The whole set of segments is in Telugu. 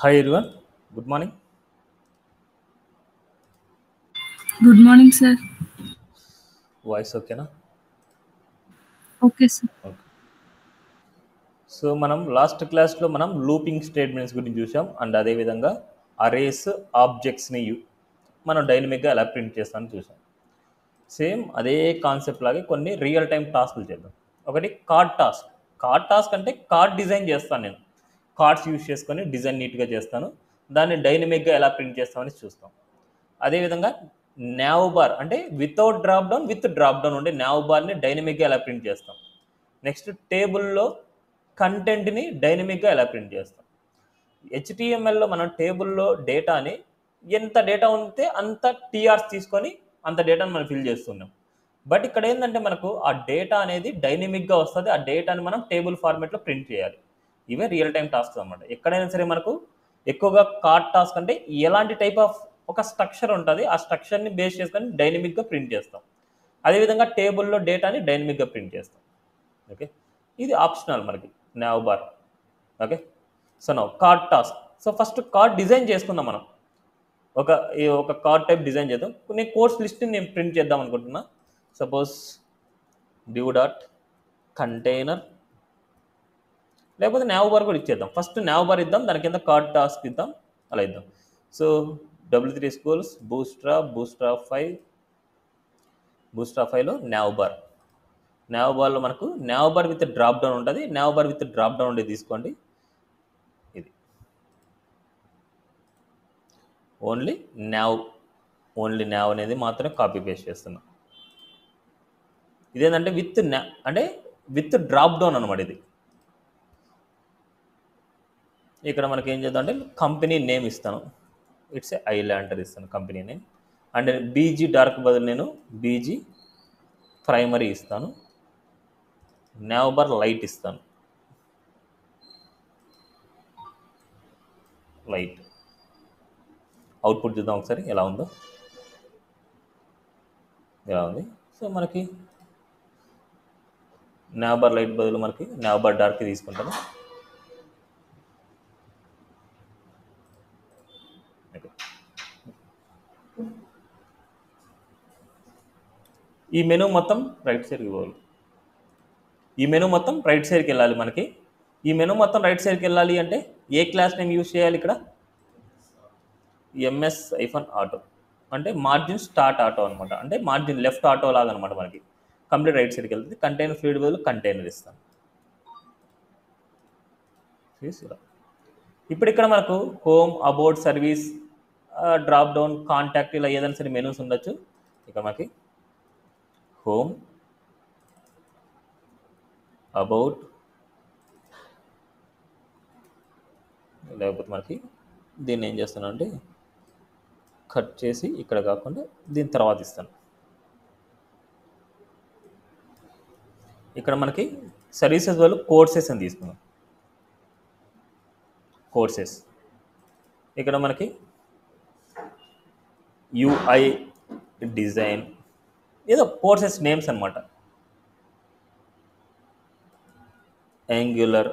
Hi everyone, good morning. Good morning, sir. Voice okay na? Okay, sir. Okay. So మనం లాస్ట్ క్లాస్లో మనం లూపింగ్ స్టేట్మెంట్స్ గురించి చూసాం అండ్ అదేవిధంగా అరేస్ ఆబ్జెక్ట్స్ని మనం డైనమిక్గా ఎలా ప్రింట్ చేస్తామని చూసాం. సేమ్ అదే కాన్సెప్ట్ లాగే కొన్ని రియల్ టైం టాస్క్లు చేద్దాం. ఒకటి కార్డ్ టాస్క్. కార్డ్ టాస్క్ అంటే కార్డ్ డిజైన్ చేస్తాను నేను. కార్డ్స్ యూజ్ చేసుకొని డిజైన్ నీట్గా చేస్తాను. దాన్ని డైనమిక్గా ఎలా ప్రింట్ చేస్తామని చూస్తాం. అదేవిధంగా నావ్ బార్ అంటే without drop down with drop down ఉండే నావ్ బార్ని డైనమిక్గా ఎలా ప్రింట్ చేస్తాం. నెక్స్ట్ టేబుల్లో కంటెంట్ని డైనమిక్గా ఎలా ప్రింట్ చేస్తాం. హెచ్టిఎంఎల్లో మనం టేబుల్లో డేటాని ఎంత డేటా ఉంటే అంత టీఆర్స్ తీసుకొని అంత డేటాను మనం ఫిల్ చేస్తున్నాం. బట్ ఇక్కడ ఏంటంటే మనకు ఆ డేటా అనేది డైనమిక్గా వస్తుంది. ఆ డేటాని మనం టేబుల్ ఫార్మేట్లో ప్రింట్ చేయాలి. ఇవే రియల్ టైం టాస్క్ అనమాట. ఎక్కడైనా సరే మనకు ఎక్కువగా కార్డ్ టాస్క్ అంటే ఎలాంటి టైప్ ఆఫ్ ఒక స్ట్రక్చర్ ఉంటుంది. ఆ స్ట్రక్చర్ని బేస్ చేసుకొని డైనమిక్గా ప్రింట్ చేస్తాం. అదేవిధంగా టేబుల్లో డేటాని డైనమిక్గా ప్రింట్ చేస్తాం. ఓకే, ఇది ఆప్షనల్ మనకి now bar. Okay, so now card task. So first card design చేసుకుందాం మనం. ఒక కార్డ్ టైప్ డిజైన్ చేద్దాం. కొన్ని కోర్స్ లిస్ట్ని నేను ప్రింట్ చేద్దాం అనుకుంటున్నా. సపోజ్ డ్యూ డాట్ కంటైనర్, లేకపోతే నావ్ బార్ కూడా ఇచ్చేద్దాం. ఫస్ట్ నావ్ బార్ ఇద్దాం, దాని కింద కార్డ్ టాస్క్ ఇద్దాం, అలా ఇద్దాం. సో W3 స్కూల్స్ బూస్ట్రా 5లో నావ్ బార్. నావ్ బార్లో మనకు nav bar with drop down ఉంటుంది. Nav bar with drop down ఉండేది తీసుకోండి. ఇది ఓన్లీ నావ్ అనేది మాత్రమే కాపీ పేస్ట్ చేస్తున్నాం. ఇదేంటంటే అంటే విత్ డ్రాప్ డౌన్ అనమాట. ఇది ఇక్కడ మనకి ఏం చేద్దాం అంటే కంపెనీ నేమ్ ఇస్తాను. ఇట్స్ ఏ ఐలాండర్ ఇస్తాను company name. And BG dark బదులు నేను బీజీ ప్రైమరీ ఇస్తాను. నావ్ బార్ లైట్ ఇస్తాను. లైట్ అవుట్పుట్ చూద్దాం ఒకసారి ఎలా ఉందో. ఎలా ఉంది. సో మనకి నావ్ బార్ లైట్ బదులు మనకి నావ్ బార్ డార్క్ తీసుకుంటాను. ఓకే, ఈ మెనూ మొత్తం రైట్ సైడ్కి పోవాలి. ఈ మెనూ మొత్తం రైట్ సైడ్కి వెళ్ళాలి మనకి. ఈ మెనూ మొత్తం రైట్ సైడ్కి వెళ్ళాలి అంటే ఏ క్లాస్ నేమ్ యూజ్ చేయాలి ఇక్కడ? MS-ఆటో అంటే మార్జిన్ స్టార్ట్ ఆటో అనమాట. అంటే మార్జిన్ లెఫ్ట్ ఆటో లాగా అనమాట. మనకి కంప్లీట్ రైట్ సైడ్కి వెళ్తుంది. కంటైనర్ ఫీల్డ్ బదులు కంటైనర్ ఇస్తాను. ఇలా ఇప్పుడు ఇక్కడ మనకు home, about, service, drop down, contact ఇలా ఏదైనా సరే మెనూస్ ఉండొచ్చు. ఇక్కడ మనకి హోమ్, అబౌట్, లేకపోతే మనకి దీన్ని ఏం చేస్తాను అంటే కట్ చేసి ఇక్కడ కాకుండా దీని తర్వాత ఇస్తాను. ఇక్కడ మనకి సర్వీసెస్ వాళ్ళు కోర్సెస్ అని తీసుకున్నాం. కోర్సెస్ ఇక్కడ మనకి UI డిజైన్ ఏదో కోర్సెస్ నేమ్స్ అనమాట. యాంగ్యులర్,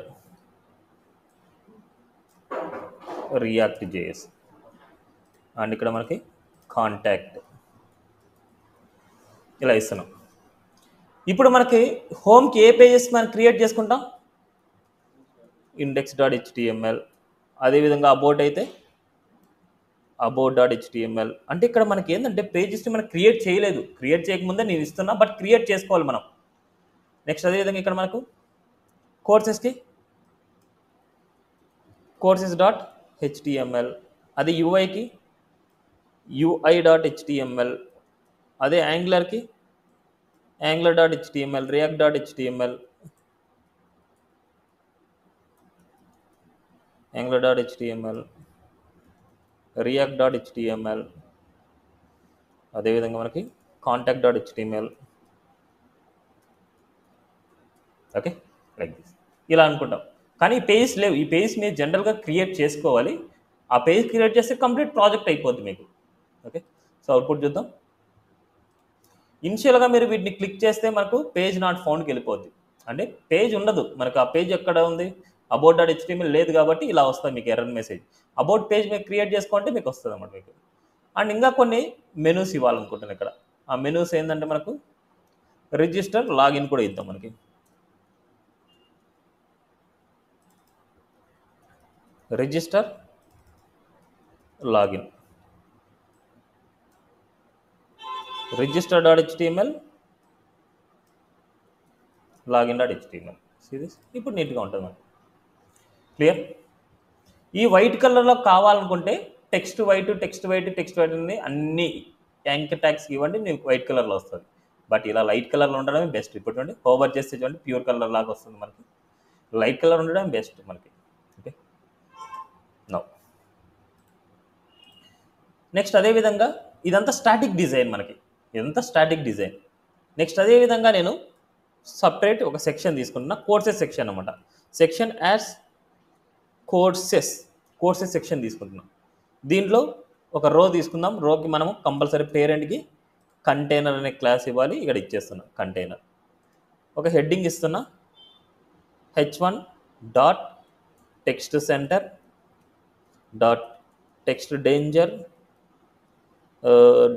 రియాక్ట్ JS అండ్ ఇక్కడ మనకి కాంటాక్ట్ ఇలా ఇస్తున్నాం. ఇప్పుడు మనకి హోమ్కి ఏ పేజెస్ మనం క్రియేట్ చేసుకుంటాం? index.html. అదేవిధంగా అబౌట్ అయితే about.html. అంటే ఇక్కడ మనకి ఏంటంటే పేజెస్ని మనం క్రియేట్ చేయలేదు. క్రియేట్ చేయకముందే నేను ఇస్తున్నా, బట్ క్రియేట్ చేసుకోవాలి మనం. నెక్స్ట్ అదేవిధంగా ఇక్కడ మనకు కోర్సెస్కి courses.html. అదే యూఐకి UI.html. అదే యాంగ్లర్కి angular.html, react.html, angular.html, react.html. అదేవిధంగా మనకి కాంటాక్ట్.html. ఓకే, లైక్ దిస్ ఇలా అనుకుంటాం. కానీ ఈ పేజెస్ లేవు. ఈ పేజెస్ మీరు జనరల్గా క్రియేట్ చేసుకోవాలి. ఆ పేజ్ క్రియేట్ చేస్తే కంప్లీట్ ప్రాజెక్ట్ అయిపోద్ది మీకు. ఓకే, సో అవుట్పుట్ చూద్దాం. ఇనిషియల్గా మీరు వీటిని క్లిక్ చేస్తే మనకు పేజ్ నాట్ ఫౌండ్కి వెళ్ళిపోద్ది. అంటే పేజ్ ఉండదు మనకు. ఆ పేజ్ ఎక్కడ ఉంది? అబౌట్ డాట్ హెచ్టిఎంఎల్ లేదు కాబట్టి ఇలా వస్తుంది మీకు ఎర్రర్ మెసేజ్. అబౌట్ పేజ్ మీరు క్రియేట్ చేసుకుంటే మీకు వస్తుంది అన్నమాట మీకు. అండ్ ఇంకా కొన్ని మెనూస్ ఇవ్వాలనుకుంటున్నాను ఇక్కడ. ఆ మెనూస్ ఏంటంటే మనకు రిజిస్టర్ లాగిన్ కూడా ఇద్దాం మనకి. Register login, register dot HTML, login dot HTML. Series ఇప్పుడు నీట్గా ఉంటుంది మనకి. క్లియర్? ఈ వైట్ కలర్లో కావాలనుకుంటే టెక్స్ట్ వైట్ అని అన్ని యాంకర్ ట్యాగ్స్ ఇవ్వండి, మీకు వైట్ కలర్లో వస్తుంది. బట్ ఇలా లైట్ కలర్లో ఉండడమే బెస్ట్. ఇప్పుడు చూడండి ఓవర్ చేస్తే చూడండి ప్యూర్ కలర్ లాగా వస్తుంది మనకి. లైట్ కలర్ ఉండడం బెస్ట్ మనకి. ఓకే, నో నెక్స్ట్ అదేవిధంగా ఇదంతా స్టాటిక్ డిజైన్ మనకి, ఇదంతా స్టాటిక్ డిజైన్. నెక్స్ట్ అదేవిధంగా నేను సపరేట్ ఒక సెక్షన్ తీసుకుంటున్నా, కోర్సెస్ సెక్షన్ అనమాట. సెక్షన్ యాజ్ కోర్సెస్ సెక్షన్ తీసుకుంటున్నాం. దీంట్లో ఒక రో తీసుకుందాం. రోకి మనము కంపల్సరీ పేరెంట్కి కంటైనర్ అనే క్లాస్ ఇవ్వాలి. ఇక్కడ ఇచ్చేస్తున్నా కంటైనర్. ఒక హెడ్డింగ్ ఇస్తున్నా, h1 dot text centre dot text danger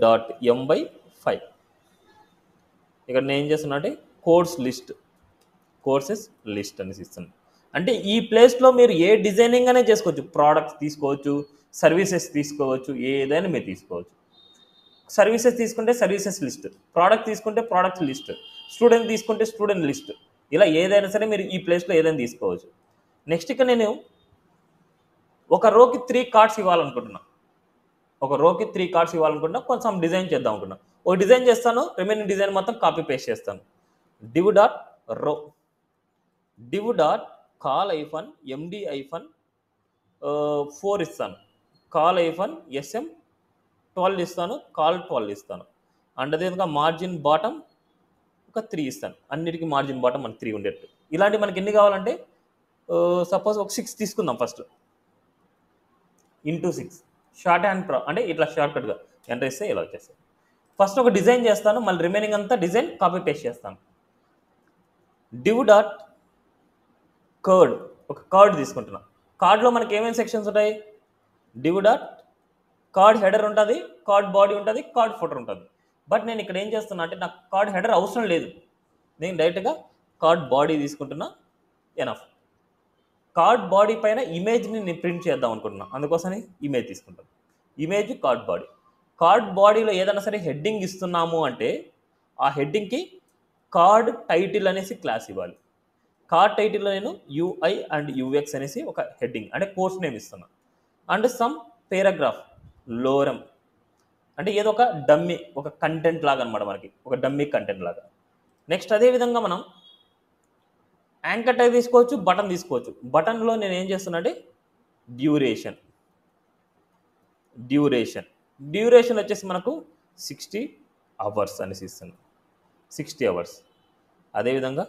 dot m/5. ఇక్కడ నేను ఏం చేస్తున్నా అంటే కోర్సెస్ లిస్ట్ అనేసి ఇస్తున్నాను. అంటే ఈ ప్లేస్లో మీరు ఏ డిజైనింగ్ అనే చేసుకోవచ్చు. ప్రోడక్ట్స్ తీసుకోవచ్చు, సర్వీసెస్ తీసుకోవచ్చు, ఏదైనా మీరు తీసుకోవచ్చు. సర్వీసెస్ తీసుకుంటే సర్వీసెస్ లిస్ట్, ప్రోడక్ట్ తీసుకుంటే ప్రోడక్ట్స్ లిస్ట్, స్టూడెంట్ తీసుకుంటే స్టూడెంట్ లిస్ట్, ఇలా ఏదైనా సరే మీరు ఈ ప్లేస్లో ఏదైనా తీసుకోవచ్చు. నెక్స్ట్ ఇక్కడ నేను ఒక రోకి 3 కార్డ్స్ ఇవ్వాలనుకుంటున్నా, కొంచెం డిజైన్ చేద్దాం అనుకున్నా. ఒక డిజైన్ చేస్తాను, రిమైనింగ్ డిజైన్ మొత్తం కాపీ పేస్ట్ చేస్తాను. div డాట్ రో, div డాట్ కాల్ ఐఫన్ ఎండి ఐఫన్ 4 ఇస్తాను, కాల్ ఐఫన్ ఎస్ఎం 12 ఇస్తాను, కాల్ 12 ఇస్తాను. అండ్ అదేవిధంగా మార్జిన్ బాటమ్ ఒక 3 ఇస్తాను. అన్నిటికీ మార్జిన్ బాటమ్ మనకి 3 ఉండేట్టు. ఇలాంటి మనకి ఎన్ని కావాలంటే సపోజ్ ఒక 6 తీసుకుందాం. ఫస్ట్ ఇంటూ 6 షార్ట్ హ్యాండ్ అంటే ఇట్లా షార్ట్కట్గా ఎంటర్ ఇస్తే ఇలా వచ్చేస్తాయి. ఫస్ట్ ఒక డిజైన్ చేస్తాను, మళ్ళీ రిమైనింగ్ అంతా డిజైన్ కాపీ పేస్ట్ చేస్తాను. div డాట్ కర్డ్, ఒక కార్డ్ తీసుకుంటున్నాం. కార్డ్లో మనకి ఏమేమి సెక్షన్స్ ఉంటాయి? div డాట్ కార్డ్ హెడర్ ఉంటుంది, కార్డ్ బాడీ ఉంటుంది, కార్డ్ ఫోటర్ ఉంటుంది. బట్ నేను ఇక్కడ ఏం చేస్తున్నా అంటే నాకు కార్డ్ హెడర్ అవసరం లేదు, నేను డైరెక్ట్గా కార్డ్ బాడీ తీసుకుంటున్నా. ఎనఫ్. కార్డ్ బాడీ పైన ఇమేజ్ని నేను ప్రింట్ చేద్దాం అనుకుంటున్నా, అందుకోసమే ఇమేజ్ తీసుకుంటాను. ఇమేజ్ కార్డ్ బాడీలో ఏదైనా సరే హెడ్డింగ్ ఇస్తున్నాము అంటే ఆ హెడ్డింగ్కి కార్డ్ టైటిల్ అనేసి క్లాస్ ఇవ్వాలి. కార్డ్ టైటిల్లో నేను యూఐ అండ్ యూఎక్స్ అనేసి ఒక హెడ్డింగ్ అంటే కోర్స్ నేమ్ ఇస్తున్నా. అండ్ సమ్ పేరాగ్రాఫ్ లోరం అంటే ఏదో ఒక డమ్మీ, ఒక కంటెంట్ లాగా అనమాట, మనకి ఒక డమ్మీ కంటెంట్ లాగా. నెక్స్ట్ అదేవిధంగా మనం యాంకర్ టైప్ తీసుకోవచ్చు, బటన్ తీసుకోవచ్చు. బటన్లో నేను ఏం చేస్తున్నా అంటే డ్యూరేషన్ వచ్చేసి మనకు 60 అవర్స్ అనేసి ఇస్తున్నాను, 60 అవర్స్. అదేవిధంగా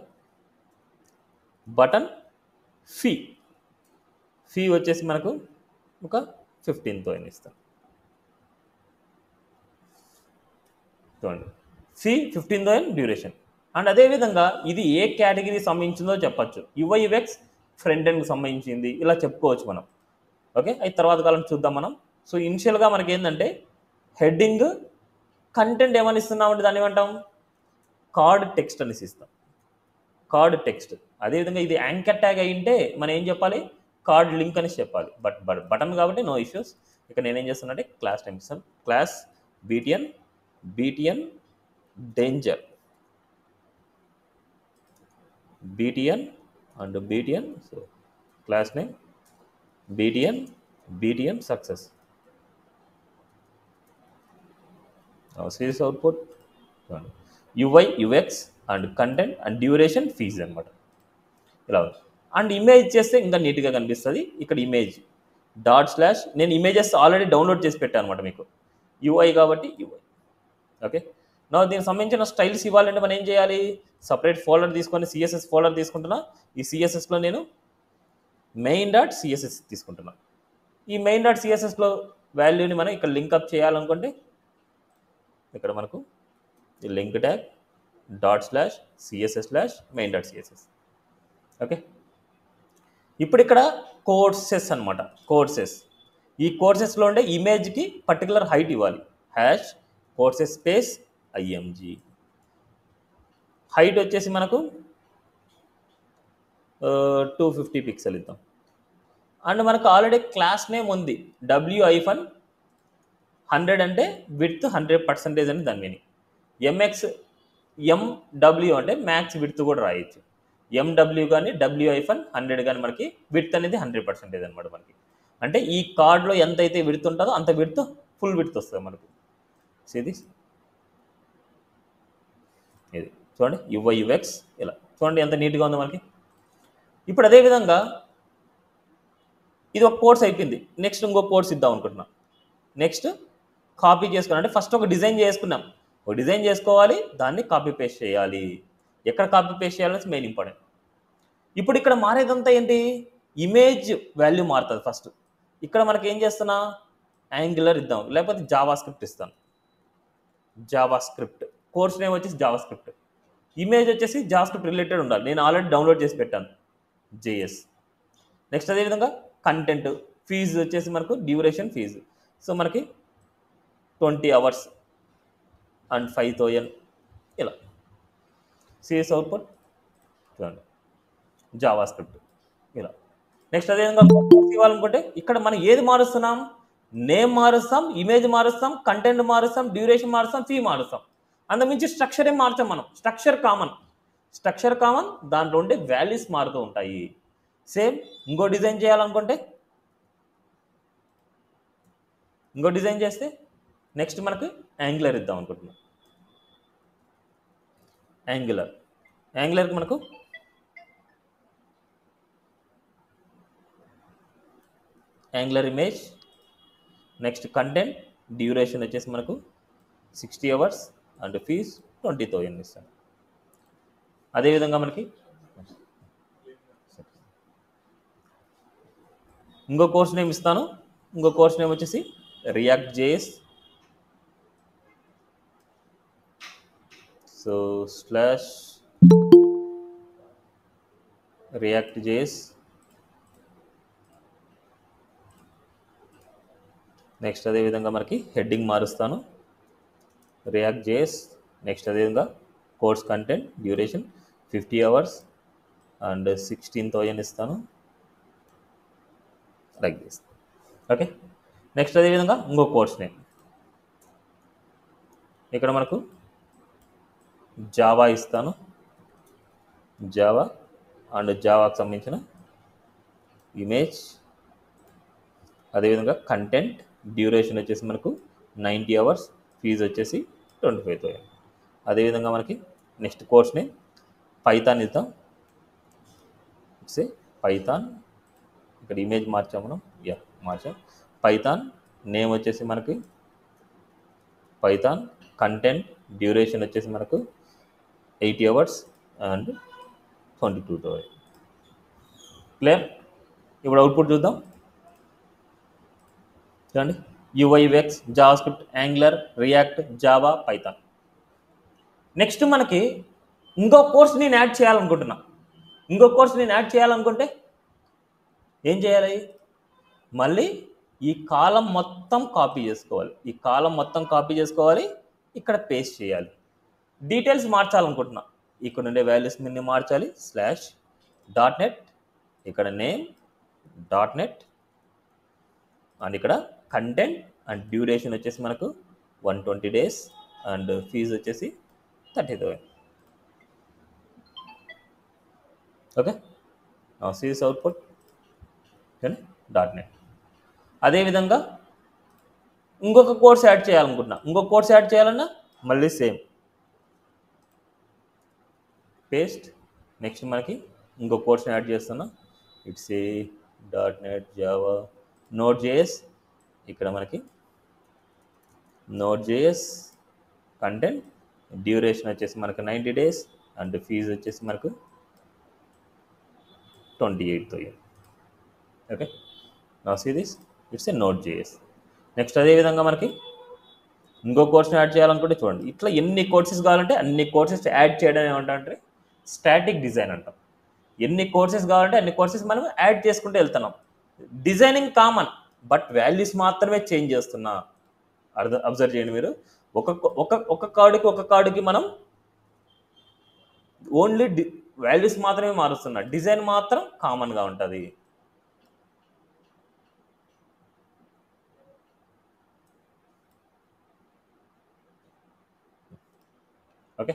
బటన్ ఫీ వచ్చేసి మనకు ఒక 15తో ఇస్తాను. చూడండి, ఫీ 15తో డ్యూరేషన్. అండ్ అదేవిధంగా ఇది ఏ కేటగిరీ సంబంధించిందో చెప్పచ్చు. యుఐఎక్స్ ఫ్రంట్ ఎండ్కి సంబంధించింది, ఇలా చెప్పుకోవచ్చు మనం. ఓకే, అయితే తర్వాత కాలం చూద్దాం మనం. సో ఇనిషియల్గా మనకి ఏంటంటే హెడ్డింగ్ కంటెంట్ ఏమని ఇస్తున్నామంటే దాన్ని ఏమంటాం? కార్డ్ టెక్స్ట్ అనేసి ఇస్తాం, కార్డ్ టెక్స్ట్. అదేవిధంగా ఇది యాంకర్ ట్యాగ్ అయ్యింటే మనం ఏం చెప్పాలి? కార్డ్ లింక్ అనేసి చెప్పాలి. బటన్ కాబట్టి నో ఇష్యూస్. ఇక నేనేం చేస్తున్నా అంటే క్లాస్ టైం ఇస్తాను, class BTN danger, BTN so class name BTN success. Series output UI UX and content and duration fees అనమాట, ఇలా ఉంది. అండ్ ఇమేజ్ చేస్తే ఇంకా నీట్గా కనిపిస్తుంది. ఇక్కడ ఇమేజ్ // నేను ఇమేజెస్ ఆల్రెడీ డౌన్లోడ్ చేసి పెట్టాను అనమాట మీకు, యూఐ కాబట్టి యూఐ. ఓకే, నా దీనికి సంబంధించిన స్టైల్స్ ఇవ్వాలంటే మనం ఏం చేయాలి? సపరేట్ ఫోల్డర్ తీసుకొని సిఎస్ఎస్ ఫోల్డర్ తీసుకుంటున్నా. ఈ సిఎస్ఎస్లో నేను main.css తీసుకుంటున్నా. ఈ main.cssలో వాల్యూని మనం ఇక్కడ లింక్అప్ చేయాలనుకుంటే ఇక్కడ మనకు ఈ లింక్ ట్యాగ్ // css/main.css. ఓకే, ఇప్పుడు ఇక్కడ కోర్సెస్ అనమాట. కోర్సెస్, ఈ కోర్సెస్లో ఉండే ఇమేజ్కి పర్టికులర్ హైట్ ఇవ్వాలి. Hash courses space IMG. Height వచ్చేసి మనకు 250 పిక్సెల్ ఇద్దాం. అండ్ మనకు ఆల్రెడీ క్లాస్ నేమ్ ఉంది w-100 అంటే విడ్త్ 100% అని దాని మీనింగ్. ఎండబ్ల్యూ అంటే మ్యాక్స్ విడ్త్ కూడా రాయొచ్చు. ఎండబ్ల్యూ కానీ w-100 కానీ మనకి విడ్త్ అనేది 100% అనమాట. మనకి అంటే ఈ కార్డ్లో ఎంత అయితే విడ్త్ ఉంటుందో అంత విడ్త్ ఫుల్ విడ్త్ వస్తుంది మనకు. ఇది ఇది చూడండి, యువైఎక్స్ ఇలా చూడండి ఎంత నీట్గా ఉందో మనకి. ఇప్పుడు అదేవిధంగా ఇది ఒక కోర్స్ అయిపోయింది. నెక్స్ట్ ఇంకో కోర్స్ ఇద్దాం అనుకుంటున్నాం. నెక్స్ట్ కాపీ చేసుకున్నాం అంటే ఫస్ట్ ఒక డిజైన్ చేసుకున్నాం, ఒక డిజైన్ చేసుకోవాలి, దాన్ని కాపీ పేస్ట్ చేయాలి. ఎక్కడ కాపీ పేస్ట్ చేయాలని మెయిన్ ఇంపార్టెంట్. ఇప్పుడు ఇక్కడ మారేదంతా ఏంటి, ఇమేజ్ వాల్యూ మారుతుంది. ఫస్ట్ ఇక్కడ మనకి ఏం చేస్తున్నా, యాంగులర్ ఇద్దాం, లేకపోతే జావా స్క్రిప్ట్ ఇస్తాను. జావా స్క్రిప్ట్ కోర్స్ నేమ్ వచ్చేసి జావా స్క్రిప్ట్, ఇమేజ్ వచ్చేసి జావా స్క్రిప్ట్ రిలేటెడ్ ఉండాలి. నేను ఆల్రెడీ డౌన్లోడ్ చేసి పెట్టాను జేఎస్. నెక్స్ట్ అదేవిధంగా కంటెంట్, ఫీజు వచ్చేసి మనకు డ్యూరేషన్ ఫీజు. సో మనకి 20 hours అండ్ 5,000 ఇలా. సిఎస్ అవుట్పుట్ చూడండి, జావా స్క్రిప్ట్ ఇలా. నెక్స్ట్ అదేవిధంగా ఇవ్వాలనుకుంటే ఇక్కడ మనం ఏది మారుస్తున్నాం, నేమ్ మారుస్తాం, ఇమేజ్ మారుస్తాం, కంటెంట్ మారుస్తాం, డ్యూరేషన్ మారుస్తాం, ఫీ మారుస్తాం. అంతకుమించి స్ట్రక్చర్ ఏం మార్చాం మనం. స్ట్రక్చర్ కామన్, దాంట్లో ఉండే వాల్యూస్ మారుతూ ఉంటాయి. సేమ్ ఇంకో డిజైన్ చేయాలనుకుంటే ఇంకో డిజైన్ చేస్తే నెక్స్ట్ మనకు యాంగులర్ ఇద్దాం అనుకుంటున్నాం. యాంగులర్కి మనకు angular image, next content, duration వచ్చేసి మనకు 60 hours అండ్ ఫీజ్ 20,000 ఇస్తాను. అదేవిధంగా మనకి ఇంకో కోర్స్ నేమ్ ఇస్తాను. ఇంకో కోర్స్ నేమ్ వచ్చేసి react JS. So slash react JS. Next అదేవిధంగా మనకి హెడ్డింగ్ మారుస్తాను, రియాక్ట్ జేఎస్. నెక్స్ట్ అదేవిధంగా course content, duration 50 hours and 16,000 ఇస్తాను, లైక్ దిస్. ఓకే. నెక్స్ట్ అదేవిధంగా ఇంకో కోర్స్ నేమ్ ఇక్కడ మనకు జావా ఇస్తాను, జావా అండ్ జావాకు సంబంధించిన ఇమేజ్. అదేవిధంగా కంటెంట్, డ్యూరేషన్ వచ్చేసి మనకు 90 hours, ఫీజు వచ్చేసి 25,000. అదేవిధంగా మనకి నెక్స్ట్ కోర్స్ నేమ్ పైథాన్ ఇద్దాం. పైథాన్, ఇక్కడ ఇమేజ్ మార్చాం మనం, మార్చాం. పైథాన్ నేమ్ వచ్చేసి మనకి పైథాన్, కంటెంట్, డ్యూరేషన్ వచ్చేసి మనకు 80 hours అండ్ 22,000. క్లియర్? ఇప్పుడు అవుట్పుట్ చూద్దాం. చూడండి, UIX, JavaScript, Angular, React, Java, Python. Next మనకి ఇంకో కోర్స్ నేను యాడ్ చేయాలనుకుంటున్నా. ఏం చేయాలి, మళ్ళీ ఈ కాలం మొత్తం కాపీ చేసుకోవాలి, ఇక్కడ పేస్ట్ చేయాలి. డీటెయిల్స్ మార్చాలనుకుంటున్నా, ఇక్కడ ఉండే వాల్యూస్ అన్ని మార్చాలి. స్లాష్ .net, ఇక్కడ నేమ్ .net అండ్ ఇక్కడ కంటెంట్ అండ్ డ్యూరేషన్ వచ్చేసి మనకు 120 days అండ్ ఫీజు వచ్చేసి 30,000. ఓకే. CS output .net. అదేవిధంగా ఇంకొక కోర్స్ యాడ్ చేయాలన్నా మళ్ళీ సేమ్ పేస్ట్. నెక్స్ట్ మనకి ఇంకో కోర్స్ని యాడ్ చేస్తున్నా. It's a .net Java Node.js. ఇక్కడ మనకి Node.js కంటెంట్, డ్యూరేషన్ వచ్చేసి మనకు 90 days అండ్ ఫీజు వచ్చేసి మనకు 28,000. Okay. Now see this, it's a Node.js. Next అదేవిధంగా మనకి ఇంకో కోర్స్ని యాడ్ చేయాలనుకుంటే చూడండి, ఇట్లా ఎన్ని కోర్సెస్ కావాలంటే అన్ని కోర్సెస్ యాడ్ చేయడం ఏమంటారంటే స్టాటిక్ డిజైన్ అంటాం. ఎన్ని కోర్సెస్ కావాలంటే అన్ని కోర్సెస్ మనం యాడ్ చేసుకుంటూ వెళ్తున్నాం. డిజైనింగ్ కామన్, బట్ వాల్యూస్ మాత్రమే చేంజ్ చేస్తున్నా. అబ్జర్వ్ చేయండి మీరు. ఒక కార్డుకి మనం ఓన్లీ వాల్యూస్ మాత్రమే మారుస్తున్నా, డిజైన్ మాత్రం కామన్గా ఉంటుంది. ఓకే,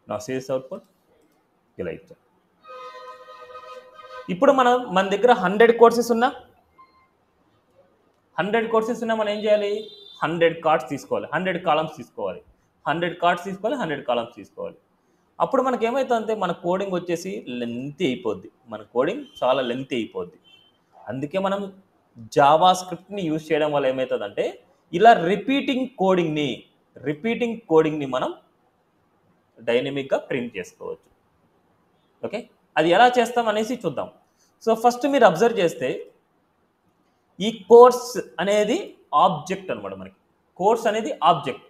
నా సేల్స్ అవుట్పుట్ ఇలా ఇచ్చా. ఇప్పుడు మన దగ్గర 100 కోర్సెస్ ఉన్నా మనం ఏం చేయాలి? 100 కార్డ్స్ తీసుకోవాలి, 100 కాలమ్స్ తీసుకోవాలి, 100 కార్డ్స్ తీసుకోవాలి, 100 కాలమ్స్ తీసుకోవాలి. అప్పుడు మనకి ఏమవుతుందంటే మన కోడింగ్ వచ్చేసి లెంతీ అయిపోద్ది, మన కోడింగ్ చాలా లెంతీ అయిపోద్ది. అందుకే మనం జావా స్క్రిప్ట్ని యూజ్ చేయడం వల్ల ఏమవుతుందంటే ఇలా రిపీటింగ్ కోడింగ్ని మనం డైనమిక్గా ప్రింట్ చేసుకోవచ్చు. ఓకే, అది ఎలా చేస్తాం అనేసి చూద్దాం. సో ఫస్ట్ మీరు అబ్జర్వ్ చేస్తే ఈ కోర్స్ అనేది ఆబ్జెక్ట్ అనమాట. మనకి కోర్స్ అనేది ఆబ్జెక్ట్.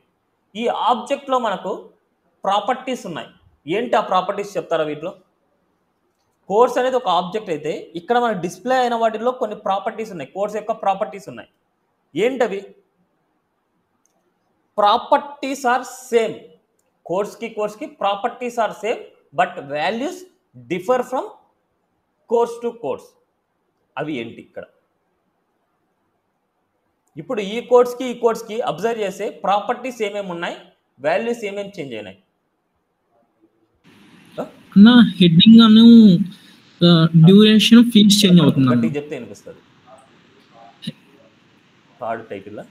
ఈ ఆబ్జెక్ట్లో మనకు ప్రాపర్టీస్ ఉన్నాయి. ఏంటి ఆ ప్రాపర్టీస్ చెప్తారా? వీటిలో కోర్స్ అనేది ఒక ఆబ్జెక్ట్ అయితే ఇక్కడ మనకు డిస్ప్లే అయిన వాటిల్లో కొన్ని ప్రాపర్టీస్ ఉన్నాయి, కోర్స్ యొక్క ప్రాపర్టీస్ ఉన్నాయి. ఏంటవి? Properties are same. కోర్స్కి properties are same, but values differ from course to course. అవి ఏంటి ఇక్కడ? ఇప్పుడు ఈ కోర్స్కి అబ్జర్వ్ చేస్తే ప్రాపర్టీస్ ఏమేమి ఉన్నాయి, వాల్యూస్ ఏమేమి చేంజ్ అయినాయి? హెడ్డింగ్ అను డ్యూరేషన్ ఫీల్డ్స్ చేంజ్ అవుతుంది. గట్టిగా చెప్తే వినిపిస్తుంది. కార్డు టైటిల్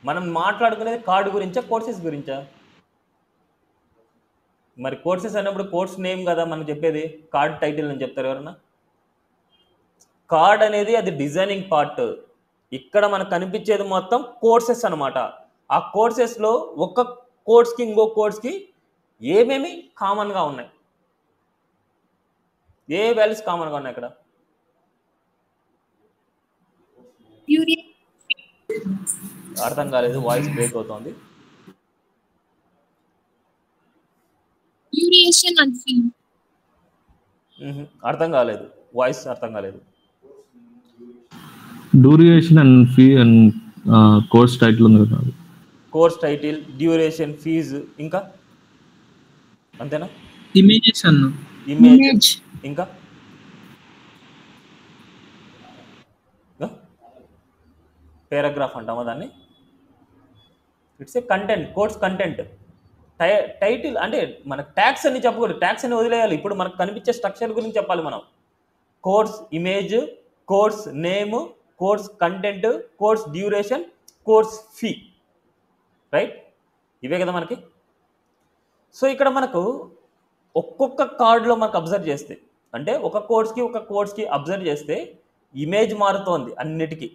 మనం మాట్లాడుకునేది కార్డు గురించా, కోర్సెస్ గురించా? మరి కోర్సెస్ అన్నప్పుడు కోర్స్ నేమ్ కదా మనం చెప్పేది, కార్డ్ టైటిల్ అని చెప్తారు ఎవరన్నా? కార్డ్ అనేది అది డిజైనింగ్ పార్ట్. ఇక్కడ మనకు కనిపించేది మొత్తం కోర్సెస్ అనమాట. ఆ కోర్సెస్లో ఒక కోర్స్కి ఇంకో కోర్స్కి ఏమేమి కామన్గా ఉన్నాయి, ఏ వాల్యూస్ కామన్గా ఉన్నాయి ఇక్కడ? అర్థం కాలేదు, వాయిస్ బ్రేక్ అవుతోంది. అర్థం కాలేదు, వాయిస్ అర్థం కాలేదు. Duration and fee and course title ఉంది కదా, కోర్స్ టైటిల్, డ్యూరేషన్, ఫీజు, ఇంకా అంతేనా? ఇమేజెస్ అన్న Image. ఇంకా పారాగ్రాఫ్ అంటామా దాన్ని? It's a content, course content. Title అంటే మనకు ట్యాగ్స్ అని చెప్పకూడదు, ట్యాగ్స్ అని వదిలేయాలి. ఇప్పుడు మనకు కనిపించే స్ట్రక్చర్ గురించి చెప్పాలి మనం. Course image, course name, course content, course duration, course fee, right? ఇవే కదా మనకి. సో ఇక్కడ మనకు ఒక్కొక్క కార్డులో మనకు అబ్జర్వ్ చేస్తే, అంటే ఒక కోర్స్కి అబ్జర్వ్ చేస్తే ఇమేజ్ మారుతోంది అన్నిటికీ,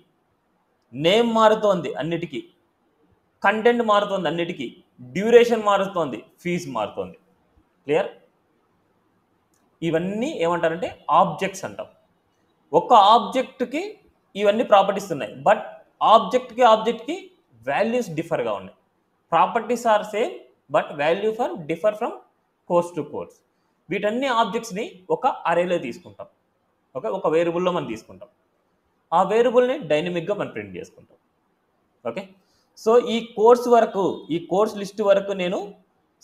నేమ్ మారుతోంది అన్నిటికీ, కంటెంట్ మారుతోంది అన్నిటికీ, డ్యూరేషన్ మారుతోంది, ఫీజు మారుతోంది. క్లియర్? ఇవన్నీ ఏమంటారంటే ఆబ్జెక్ట్స్ అంటాం. ఒక ఆబ్జెక్ట్కి ఇవన్నీ ప్రాపర్టీస్ ఉన్నాయి, బట్ ఆబ్జెక్ట్కి వాల్యూస్ డిఫర్గా ఉన్నాయి. Properties are same, but value differ from course to course. వీటన్ని ఆబ్జెక్ట్స్ని ఒక అరేలో తీసుకుంటాం, ఒక వేరియబుల్లో మనం తీసుకుంటాం. ఆ వేరియబుల్ని డైనమిక్గా మనం ప్రింట్ చేసుకుంటాం. ఓకే, సో ఈ కోర్స్ లిస్ట్ వరకు నేను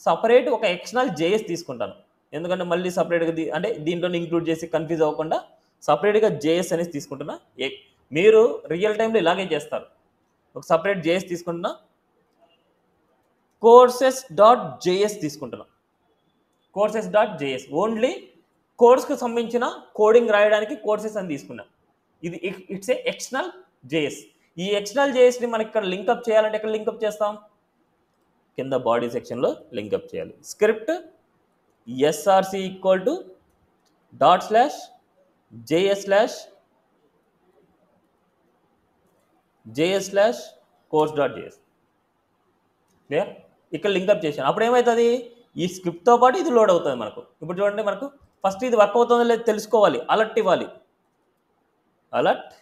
సపరేట్ ఒక ఎక్స్టర్నల్ జేఎస్ తీసుకుంటాను. ఎందుకంటే మళ్ళీ సపరేట్గా అంటే దీంట్లో ఇంక్లూడ్ చేసి కన్ఫ్యూజ్ అవ్వకుండా సపరేట్గా జేఎస్ అనేది తీసుకుంటున్నా. మీరు రియల్ టైంలో ఇలాగే చేస్తారు. ఒక సపరేట్ జేఎస్ తీసుకుంటున్నా, courses.js తీసుకుంటున్నా. courses.js ఓన్లీ కోర్స్కి సంబంధించిన కోడింగ్ రాయడానికి కోర్సెస్ అని తీసుకున్నాం. ఇది ఇట్స్ ఏ ఎక్స్టర్నల్ జేఎస్. ఈ ఎక్స్టర్నల్ జేఎస్ని మనకి ఇక్కడ లింకప్ చేయాలంటే ఎక్కడ లింకప్ చేస్తాం? కింద బాడీ సెక్షన్లో లింకప్ చేయాలి. Script src .js/course.js. క్లియర్? ఇక్కడ లింకప్ చేశాను. అప్పుడు ఏమవుతుంది? ఈ స్క్రిప్ట్తో పాటు ఇది లోడ్ అవుతుంది మనకు. ఇప్పుడు చూడండి, మనకు ఫస్ట్ ఇది వర్క్ అవుతుందో లేదో తెలుసుకోవాలి, అలర్ట్ ఇవ్వాలి. అలర్ట్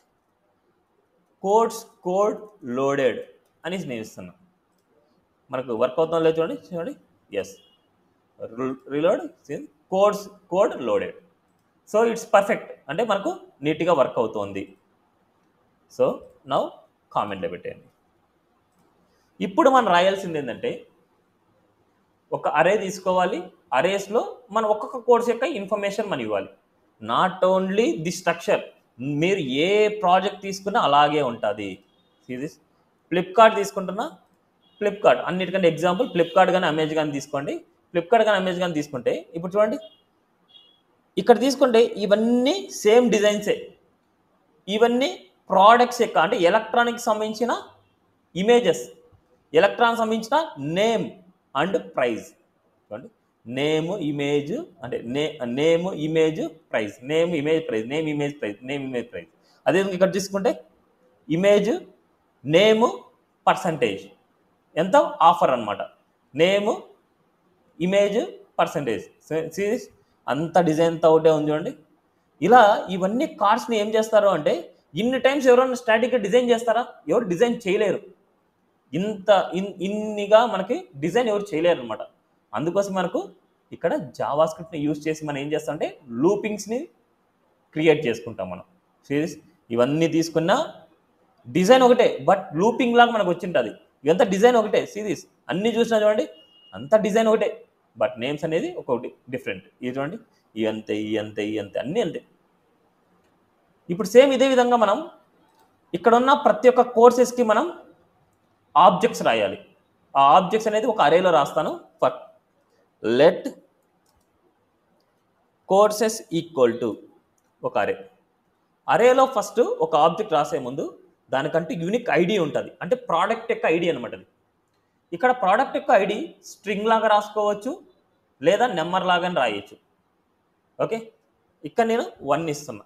కోడ్ లోడెడ్ అని నేను ఇస్తున్నాను. మనకు వర్క్ అవుతుందో లేదో చూడండి. Yes, reload, code loaded. So it's perfect, అంటే మనకు నీట్గా వర్క్ అవుతుంది. సో నౌ కామెంట్లో పెట్టేయండి. ఇప్పుడు మనం రాయాల్సింది ఏంటంటే ఒక అరే తీసుకోవాలి, అరేస్లో మనం ఒక్కొక్క కోర్స్ యొక్క ఇన్ఫర్మేషన్ మనం ఇవ్వాలి. నాట్ ఓన్లీ ది స్ట్రక్చర్, మీరు ఏ ప్రాజెక్ట్ తీసుకున్నా అలాగే ఉంటుంది. దిస్ ఫ్లిప్కార్ట్ తీసుకుంటున్నా, ఫ్లిప్కార్ట్ అన్నిటికంటే ఎగ్జాంపుల్ ఫ్లిప్కార్ట్ కానీ అమెజాన్ కానీ తీసుకోండి. ఫ్లిప్కార్ట్ కానీ అమెజాన్ కానీ తీసుకుంటే ఇప్పుడు చూడండి, ఇక్కడ తీసుకుంటే ఇవన్నీ సేమ్ డిజైన్సే. ఇవన్నీ ప్రోడక్ట్స్ యొక్క అంటే ఎలక్ట్రానిక్ సంబంధించిన ఇమేజెస్, ఎలక్ట్రానిక్ సంబంధించిన నేమ్ అండ్ ప్రైజ్. చూడండి, నేమ్ ఇమేజ్ అంటే name image price, name image price, name image price, name image price. అదే ఇక్కడ తీసుకుంటే ఇమేజ్ నేమ్ పర్సంటేజ్ ఎంత ఆఫర్ అనమాట, నేమ్ ఇమేజ్ పర్సంటేజ్. సిరీస్ అంత డిజైన్తో ఒకటే ఉంది చూడండి. ఇలా ఇవన్నీ కార్డ్స్ని ఏం చేస్తారు అంటే ఇన్ని టైమ్స్ ఎవరైనా స్టాటిక్గా డిజైన్ చేస్తారా? ఎవరు డిజైన్ చేయలేరు. ఇన్నిగా మనకి డిజైన్ ఎవరు చేయలేరు అనమాట. అందుకోసం మనకు ఇక్కడ జావా స్క్రిప్ట్ని యూజ్ చేసి మనం ఏం చేస్తామంటే లూపింగ్స్ని క్రియేట్ చేసుకుంటాం మనం. సిరీస్ ఇవన్నీ తీసుకున్న డిజైన్ ఒకటే, బట్ లూపింగ్ లాగా మనకు వచ్చింటుంది. ఇదంతా డిజైన్ ఒకటే, సిరీస్ అన్నీ చూసినా చూడండి అంతా డిజైన్ ఒకటే, బట్ నేమ్స్ అనేది ఒక్కొక్కటి డిఫరెంట్. ఇది చూడండి, ఇవి అంతే, ఇవి అంతే, ఇవి అంతే, అన్నీ అంతే. ఇప్పుడు సేమ్ ఇదే విధంగా మనం ఇక్కడ ఉన్న ప్రతి ఒక్క కోర్సెస్కి మనం ఆబ్జెక్ట్స్ రాయాలి. ఆ ఆబ్జెక్ట్స్ అనేది ఒక అరేలో రాస్తాను. For let courses equal to ఒక అరే. అరేలో ఫస్ట్ ఒక ఆబ్జెక్ట్ రాసే ముందు దానికంటే యూనిక్ ఐడి ఉంటుంది, అంటే ప్రోడక్ట్ యొక్క ఐడి అనమాట. అది ఇక్కడ ప్రోడక్ట్ యొక్క ఐడి స్ట్రింగ్ లాగా రాసుకోవచ్చు లేదా నెంబర్ లాగానే రాయొచ్చు. ఓకే, ఇక్కడ నేను 1 ఇస్తున్నా,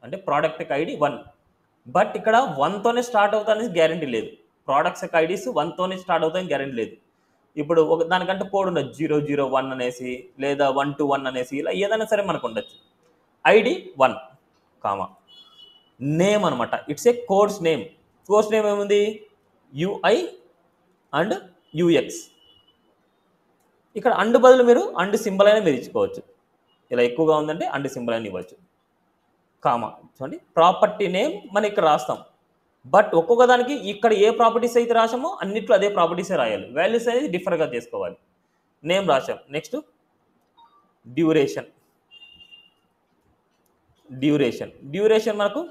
అంటే ప్రోడక్ట్ యొక్క ఐడి 1. బట్ ఇక్కడ 1తోనే స్టార్ట్ అవుతానికి గ్యారంటీ లేదు. ప్రోడక్ట్స్ యొక్క ఐడీస్ 1తోనే స్టార్ట్ అవుతానికి గ్యారంటీ లేదు. ఇప్పుడు ఒక దానికంటే కోడ్ ఉండొచ్చు, 001 అనేసి లేదా 121 అనేసి, ఇలా ఏదైనా సరే మనకు ఉండొచ్చు. ఐడి 1 కామా నేమ్ అనమాట. It's a course name. Course name ఏముంది? UI and UX. ఇక్కడ అండ్ బదులు మీరు అండ్ సింబల్ అయినా మీరు ఇచ్చుకోవచ్చు. ఇలా ఎక్కువగా ఉందంటే అండ్ సింబల్ అయినా ఇవ్వచ్చు. కామా చూడండి, ప్రాపర్టీ నేమ్ మనం ఇక్కడ రాస్తాం. బట్ ఒక్కొక్క దానికి ఇక్కడ ఏ ప్రాపర్టీస్ అయితే రాసామో అన్నిట్లో అదే ప్రాపర్టీసే రాయాలి. వాల్యూస్ అనేది డిఫరెంట్గా చేసుకోవాలి. నేమ్ రాసాం. Next duration. డ్యూరేషన్ మనకు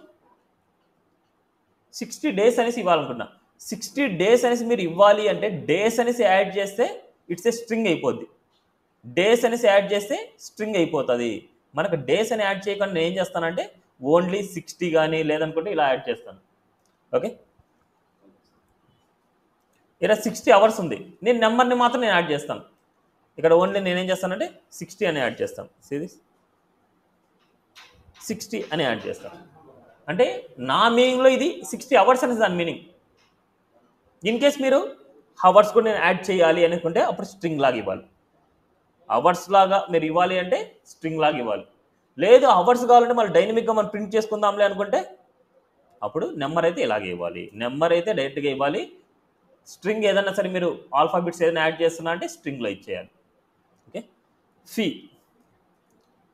60 days అనేసి ఇవ్వాలనుకున్నా. 60 days అనేసి మీరు ఇవ్వాలి అంటే డేస్ అనేసి యాడ్ చేస్తే ఇట్స్ ఏ స్ట్రింగ్ అయిపోద్ది. డేస్ అనేసి యాడ్ చేస్తే స్ట్రింగ్ అయిపోతుంది. మనకు డేస్ అని యాడ్ చేయకుండా నేను ఏం చేస్తానంటే ఓన్లీ 60 కానీ లేదనుకుంటే ఇలా యాడ్ చేస్తాను. ఓకే, ఇక్కడ 60 hours ఉంది, నేను నెంబర్ని మాత్రం నేను యాడ్ చేస్తాను. ఇక్కడ ఓన్లీ నేనేం చేస్తానంటే 60 అని యాడ్ చేస్తాను. సిరీస్ 60 అని యాడ్ చేస్తాను. అంటే నా మీనింగ్లో ఇది 60 hours అనేది దాని మీనింగ్. ఇన్ కేస్ మీరు హవర్స్ కూడా నేను యాడ్ చేయాలి అనుకుంటే అప్పుడు స్ట్రింగ్ లాగా ఇవ్వాలి. అవర్స్ లాగా మీరు ఇవ్వాలి అంటే స్ట్రింగ్ లాగా ఇవ్వాలి. లేదు అవర్స్ కావాలంటే మళ్ళీ డైనమిక్గా మనం ప్రింట్ చేసుకుందాంలే అనుకుంటే అప్పుడు నెంబర్ అయితే ఇలాగే ఇవ్వాలి. నెంబర్ అయితే డైరెక్ట్గా ఇవ్వాలి. స్ట్రింగ్ ఏదైనా సరే మీరు ఆల్ఫాబెట్స్ ఏదైనా యాడ్ చేస్తున్నా అంటే స్ట్రింగ్లో ఇచ్చేయాలి. ఓకే,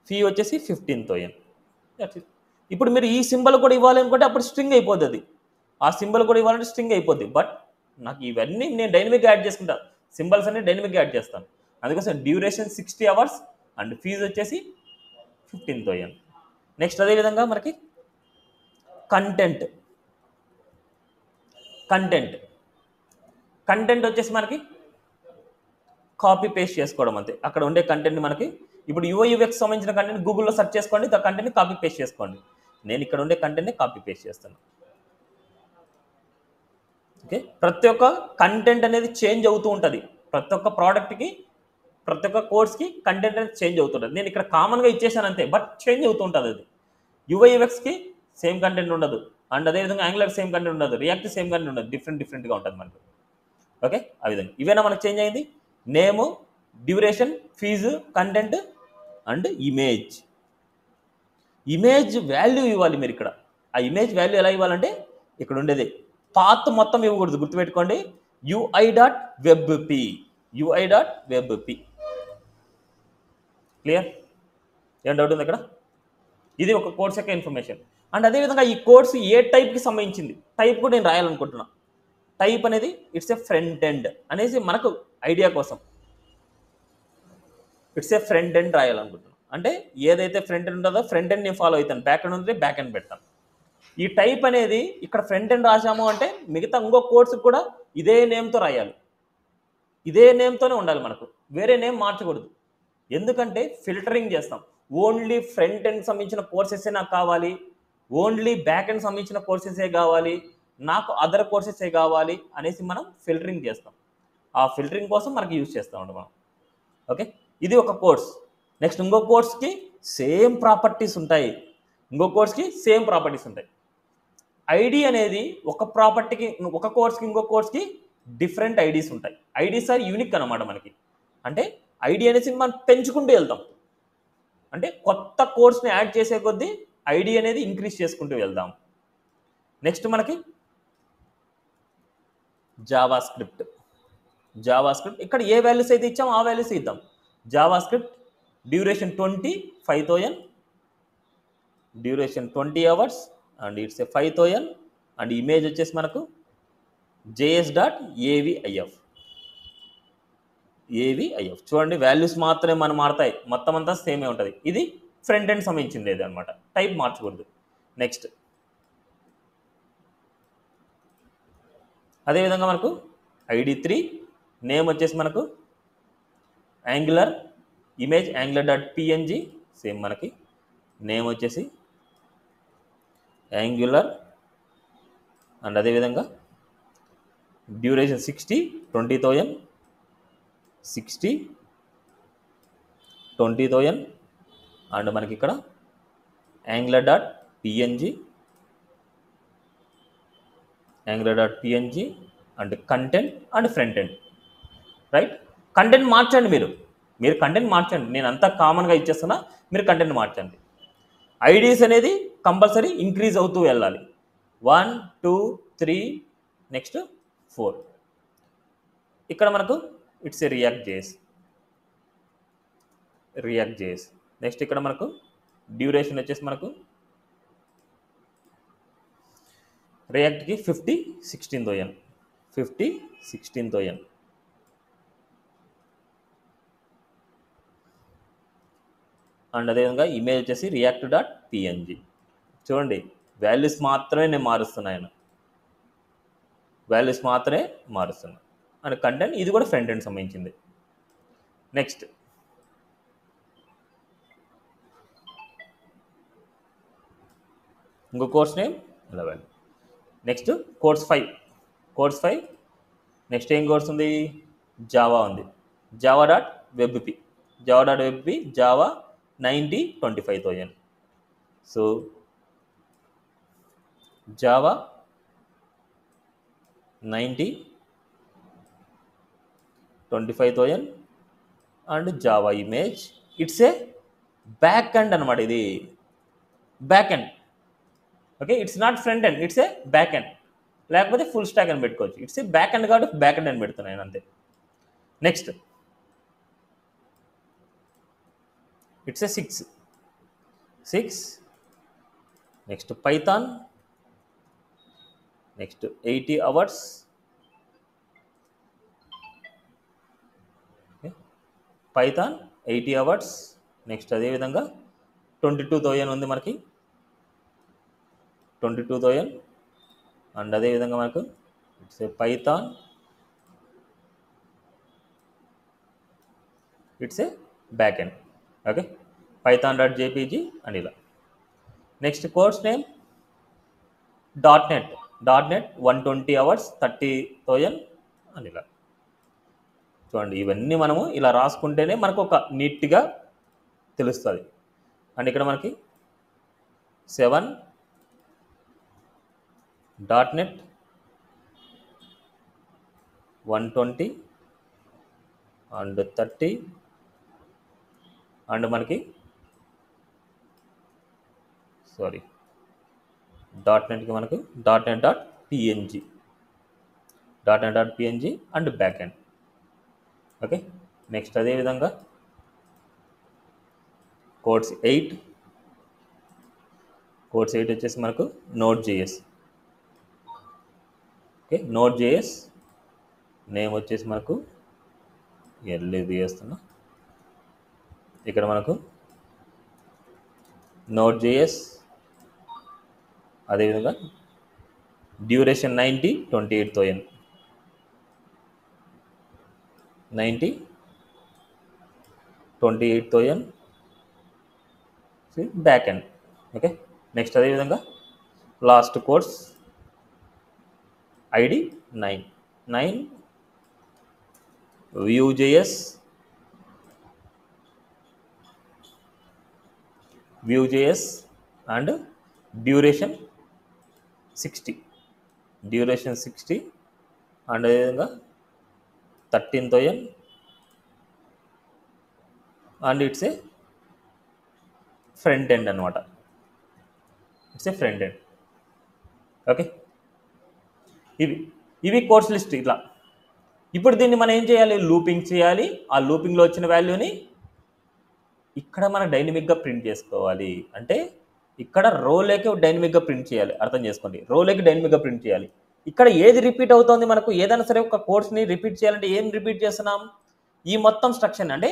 ఫీ వచ్చేసి 15,000. ఇప్పుడు మీరు ఈ సింబల్ కూడా ఇవ్వాలి అనుకుంటే అప్పుడు స్ట్రింగ్ అయిపోతుంది. ఆ సింబల్ కూడా ఇవ్వాలంటే స్ట్రింగ్ అయిపోద్ది. బట్ నాకు ఇవన్నీ నేను డైనమిక్గా యాడ్ చేసుకుంటాను. సింబల్స్ అన్ని డైనమిక్గా యాడ్ చేస్తాను. అందుకోసం డ్యూరేషన్ 60 hours అండ్ ఫీజు వచ్చేసి 15,000. నెక్స్ట్ అదేవిధంగా మనకి కంటెంట్ వచ్చేసి మనకి కాపీ పేస్ట్ చేసుకోవడం అంతే. అక్కడ ఉండే కంటెంట్ మనకి ఇప్పుడు యూఐ/యూఎక్స్ సంబంధించిన కంటెంట్ గూగుల్లో సెర్చ్ చేసుకోండి, ద కంటెంట్ని కాపీ పేస్ట్ చేసుకోండి. నేను ఇక్కడ ఉండే కంటెంట్ని కాపీ పేస్ట్ చేస్తాను. ఓకే, ప్రతి ఒక్క కంటెంట్ అనేది చేంజ్ అవుతూ ఉంటుంది. ప్రతి ఒక్క ప్రోడక్ట్కి ప్రతి ఒక్క కోర్స్కి కంటెంట్ అనేది చేంజ్ అవుతుంటుంది. నేను ఇక్కడ కామన్గా ఇచ్చేసాను అంతే, బట్ చేంజ్ అవుతూ ఉంటుంది. అది యూఐ/యూఎక్స్కి సేమ్ కంటెంట్ ఉండదు, అండ్ అదేవిధంగా యాంగులర్ సేమ్ కంటెంట్ ఉండదు, రియాక్ట్ సేమ్ కంటెంట్ ఉండదు, డిఫరెంట్గా ఉంటుంది మనకు. ఓకే, ఆ విధంగా ఇవేనా మనకు చేంజ్ అయింది. Name, duration, fee, content and image value ఇవ్వాలి మీరు ఇక్కడ. ఆ ఇమేజ్ వాల్యూ ఎలా ఇవ్వాలంటే ఇక్కడ ఉండేది పాత్ మొత్తం ఇవ్వకూడదు, గుర్తుపెట్టుకోండి. ui.webp clear? ఏం డౌట్ ఉంది ఇక్కడ? ఇది ఒక కోర్స్ యొక్క ఇన్ఫర్మేషన్. అండ్ అదేవిధంగా ఈ కోర్స్ ఏ టైప్కి సంబంధించింది, టైప్ కూడా నేను రాయాలనుకుంటున్నా. టైప్ అనేది ఇట్స్ ఏ ఫ్రంట్ ఎండ్ అనేసి మనకు ఐడియా కోసం ఇట్స్ ఏ ఫ్రంట్ ఎండ్ రాయాలనుకుంటున్నాను. అంటే ఏదైతే ఫ్రంట్ ఎండ్ ఉంటుందో ఫ్రంట్ ఎండ్ నేను ఫాలో అవుతాను, బ్యాక్ ఎండ్ ఉంటే బ్యాక్ ఎండ్ పెడతాను. ఈ టైప్ అనేది ఇక్కడ ఫ్రంట్ ఎండ్ రాసాము అంటే మిగతా ఇంకో కోర్సుకు కూడా ఇదే నేమ్తో రాయాలి, ఇదే నేమ్తోనే ఉండాలి, మనకు వేరే నేమ్ మార్చకూడదు. ఎందుకంటే ఫిల్టరింగ్ చేస్తాం. ఓన్లీ ఫ్రంట్ ఎండ్ సంబంధించిన కోర్సెసే నాకు కావాలి, ఓన్లీ బ్యాక్ ఎండ్ సంబంధించిన కోర్సెసే కావాలి, నాకు అదర్ కోర్సెసే కావాలి అనేసి మనం ఫిల్టరింగ్ చేస్తాం. ఆ ఫిల్టరింగ్ కోసం మనకి యూజ్ చేస్తాం మనం. ఓకే, ఇది ఒక కోర్స్. నెక్స్ట్ ఇంకో కోర్స్కి సేమ్ ప్రాపర్టీస్ ఉంటాయి, ఇంకో కోర్స్కి సేమ్ ప్రాపర్టీస్ ఉంటాయి. ఐడి అనేది ఒక ప్రాపర్టీకి, ఒక కోర్స్కి ఇంకో కోర్స్కి డిఫరెంట్ ఐడీస్ ఉంటాయి. ఐడీస్ ఆర్ యూనిక్ అనమాట మనకి. అంటే ఐడి అనేసి మనం పెంచుకుంటూ వెళ్తాం. అంటే కొత్త కోర్స్ని యాడ్ చేసే కొద్దీ ఐడి అనేది ఇంక్రీజ్ చేసుకుంటూ వెళ్దాం. నెక్స్ట్ మనకి జావా స్క్రిప్ట్. ఇక్కడ ఏ వాల్యూస్ అయితే ఇచ్చామో ఆ వాల్యూస్ ఇద్దాం. Java script duration 5,000, duration 20 hours and it's 5,000 and image వచ్చేసి మనకు js.avif. చూడండి, వాల్యూస్ మాత్రమే మనం మారుతాయి, మొత్తం అంతా సేమే ఉంటుంది. ఇది ఫ్రంట్ ఎండ్ సంబంధించింది ఇది అనమాట, టైప్ మార్చకూడదు. నెక్స్ట్ అదేవిధంగా మనకు ID3 నేమ్ వచ్చేసి మనకు యాంగులర్, ఇమేజ్ angular.png, సేమ్ మనకి నేమ్ వచ్చేసి యాంగులర్. అండ్ అదేవిధంగా డ్యూరేషన్ 20,000 అండ్ మనకి ఇక్కడ angular.png and content and front end. Right, content మార్చండి, మీరు కంటెంట్ మార్చండి, నేను అంతా కామన్గా ఇచ్చేస్తున్నా, మీరు కంటెంట్ మార్చండి. ఐడీస్ అనేది కంపల్సరీ ఇంక్రీజ్ అవుతూ వెళ్ళాలి. 1 2 3 నెక్స్ట్ 4. ఇక్కడ మనకు it's A react JS. Next ఇక్కడ మనకు డ్యూరేషన్ వచ్చేసి మనకు రియాక్ట్కి 16,000. అండ్ అదేవిధంగా ఇమేజ్ వచ్చేసి react.png. చూడండి, వాల్యూస్ మాత్రమే నేను మారుస్తున్నాను, అండ్ కంటెంట్ ఇది కూడా ఫ్రంట్ ఎండ్ సంబంధించింది. నెక్స్ట్ ఇంకో course name 11. Next course 5. Next ఏం కోర్స్ ఉంది, జావా ఉంది, java.webp, Java 90 25,000. So Java 90 25,000 and Java image it's a back end అనమాట, ఇది back end. Okay, it's not front end, it's a back end, లేకపోతే ఫుల్ స్టాక్ అని పెట్టుకోవచ్చు. ఇట్స్ ఏ బ్యాక్ ఎండ్ కాబట్టి బ్యాక్ ఎండ్ అని పెడుతున్నాను అంతే. Next it's a 6. Next Python, next 80 hours. Python 80 hours. Next అదేవిధంగా 22,000 ఉంది మనకి, 22,000. అండ్ అదేవిధంగా మనకు it's a Python, it's a back end. Okay, python.jpg and ఇలా. Next course name .NET 120 hours 30,000 అని ఇలా. చూడండి, ఇవన్నీ మనము ఇలా రాసుకుంటేనే మనకు ఒక నీట్గా తెలుస్తుంది. అండ్ ఇక్కడ మనకి 7 .NET 120 అండ్ 30 అండ్ మనకి .NETకి మనకు .NET.png and back end. Okay, next అదేవిధంగా కోర్స్ 8 కోర్స్ 8 వచ్చేసి మనకు Node JS. Okay, Node JS name వచ్చేసి మనకు ఎల్లి తీస్తున్నా. ఇక్కడ మనకు నోట్ జేఎస్, అదేవిధంగా డ్యూరేషన్ 90 28తో ఎన్ 90 28తో ఎన్ బ్యాక్ ఎండ్. ఓకే, నెక్స్ట్ అదేవిధంగా last course ID 9 Vue.js and duration 60 and అదేవిధంగా 13తో ఎన్ and it's a front end అనమాట. It's a front end. Okay, ఇవి కోర్స్ లిస్ట్ ఇట్లా. ఇప్పుడు దీన్ని మనం ఏం చేయాలి? లూపింగ్ చేయాలి. ఆ లూపింగ్లో వచ్చిన వాల్యూని ఇక్కడ మనం డైనమిక్గా ప్రింట్ చేసుకోవాలి. అంటే ఇక్కడ రోలేకి డైనమిక్గా ప్రింట్ చేయాలి. అర్థం చేసుకోండి, రోలేకి డైనమిక్గా ప్రింట్ చేయాలి. ఇక్కడ ఏది రిపీట్ అవుతుంది మనకు? ఏదైనా సరే ఒక కోర్స్ని రిపీట్ చేయాలంటే ఏం రిపీట్ చేస్తున్నాం? ఈ మొత్తం స్ట్రక్చర్ని, అంటే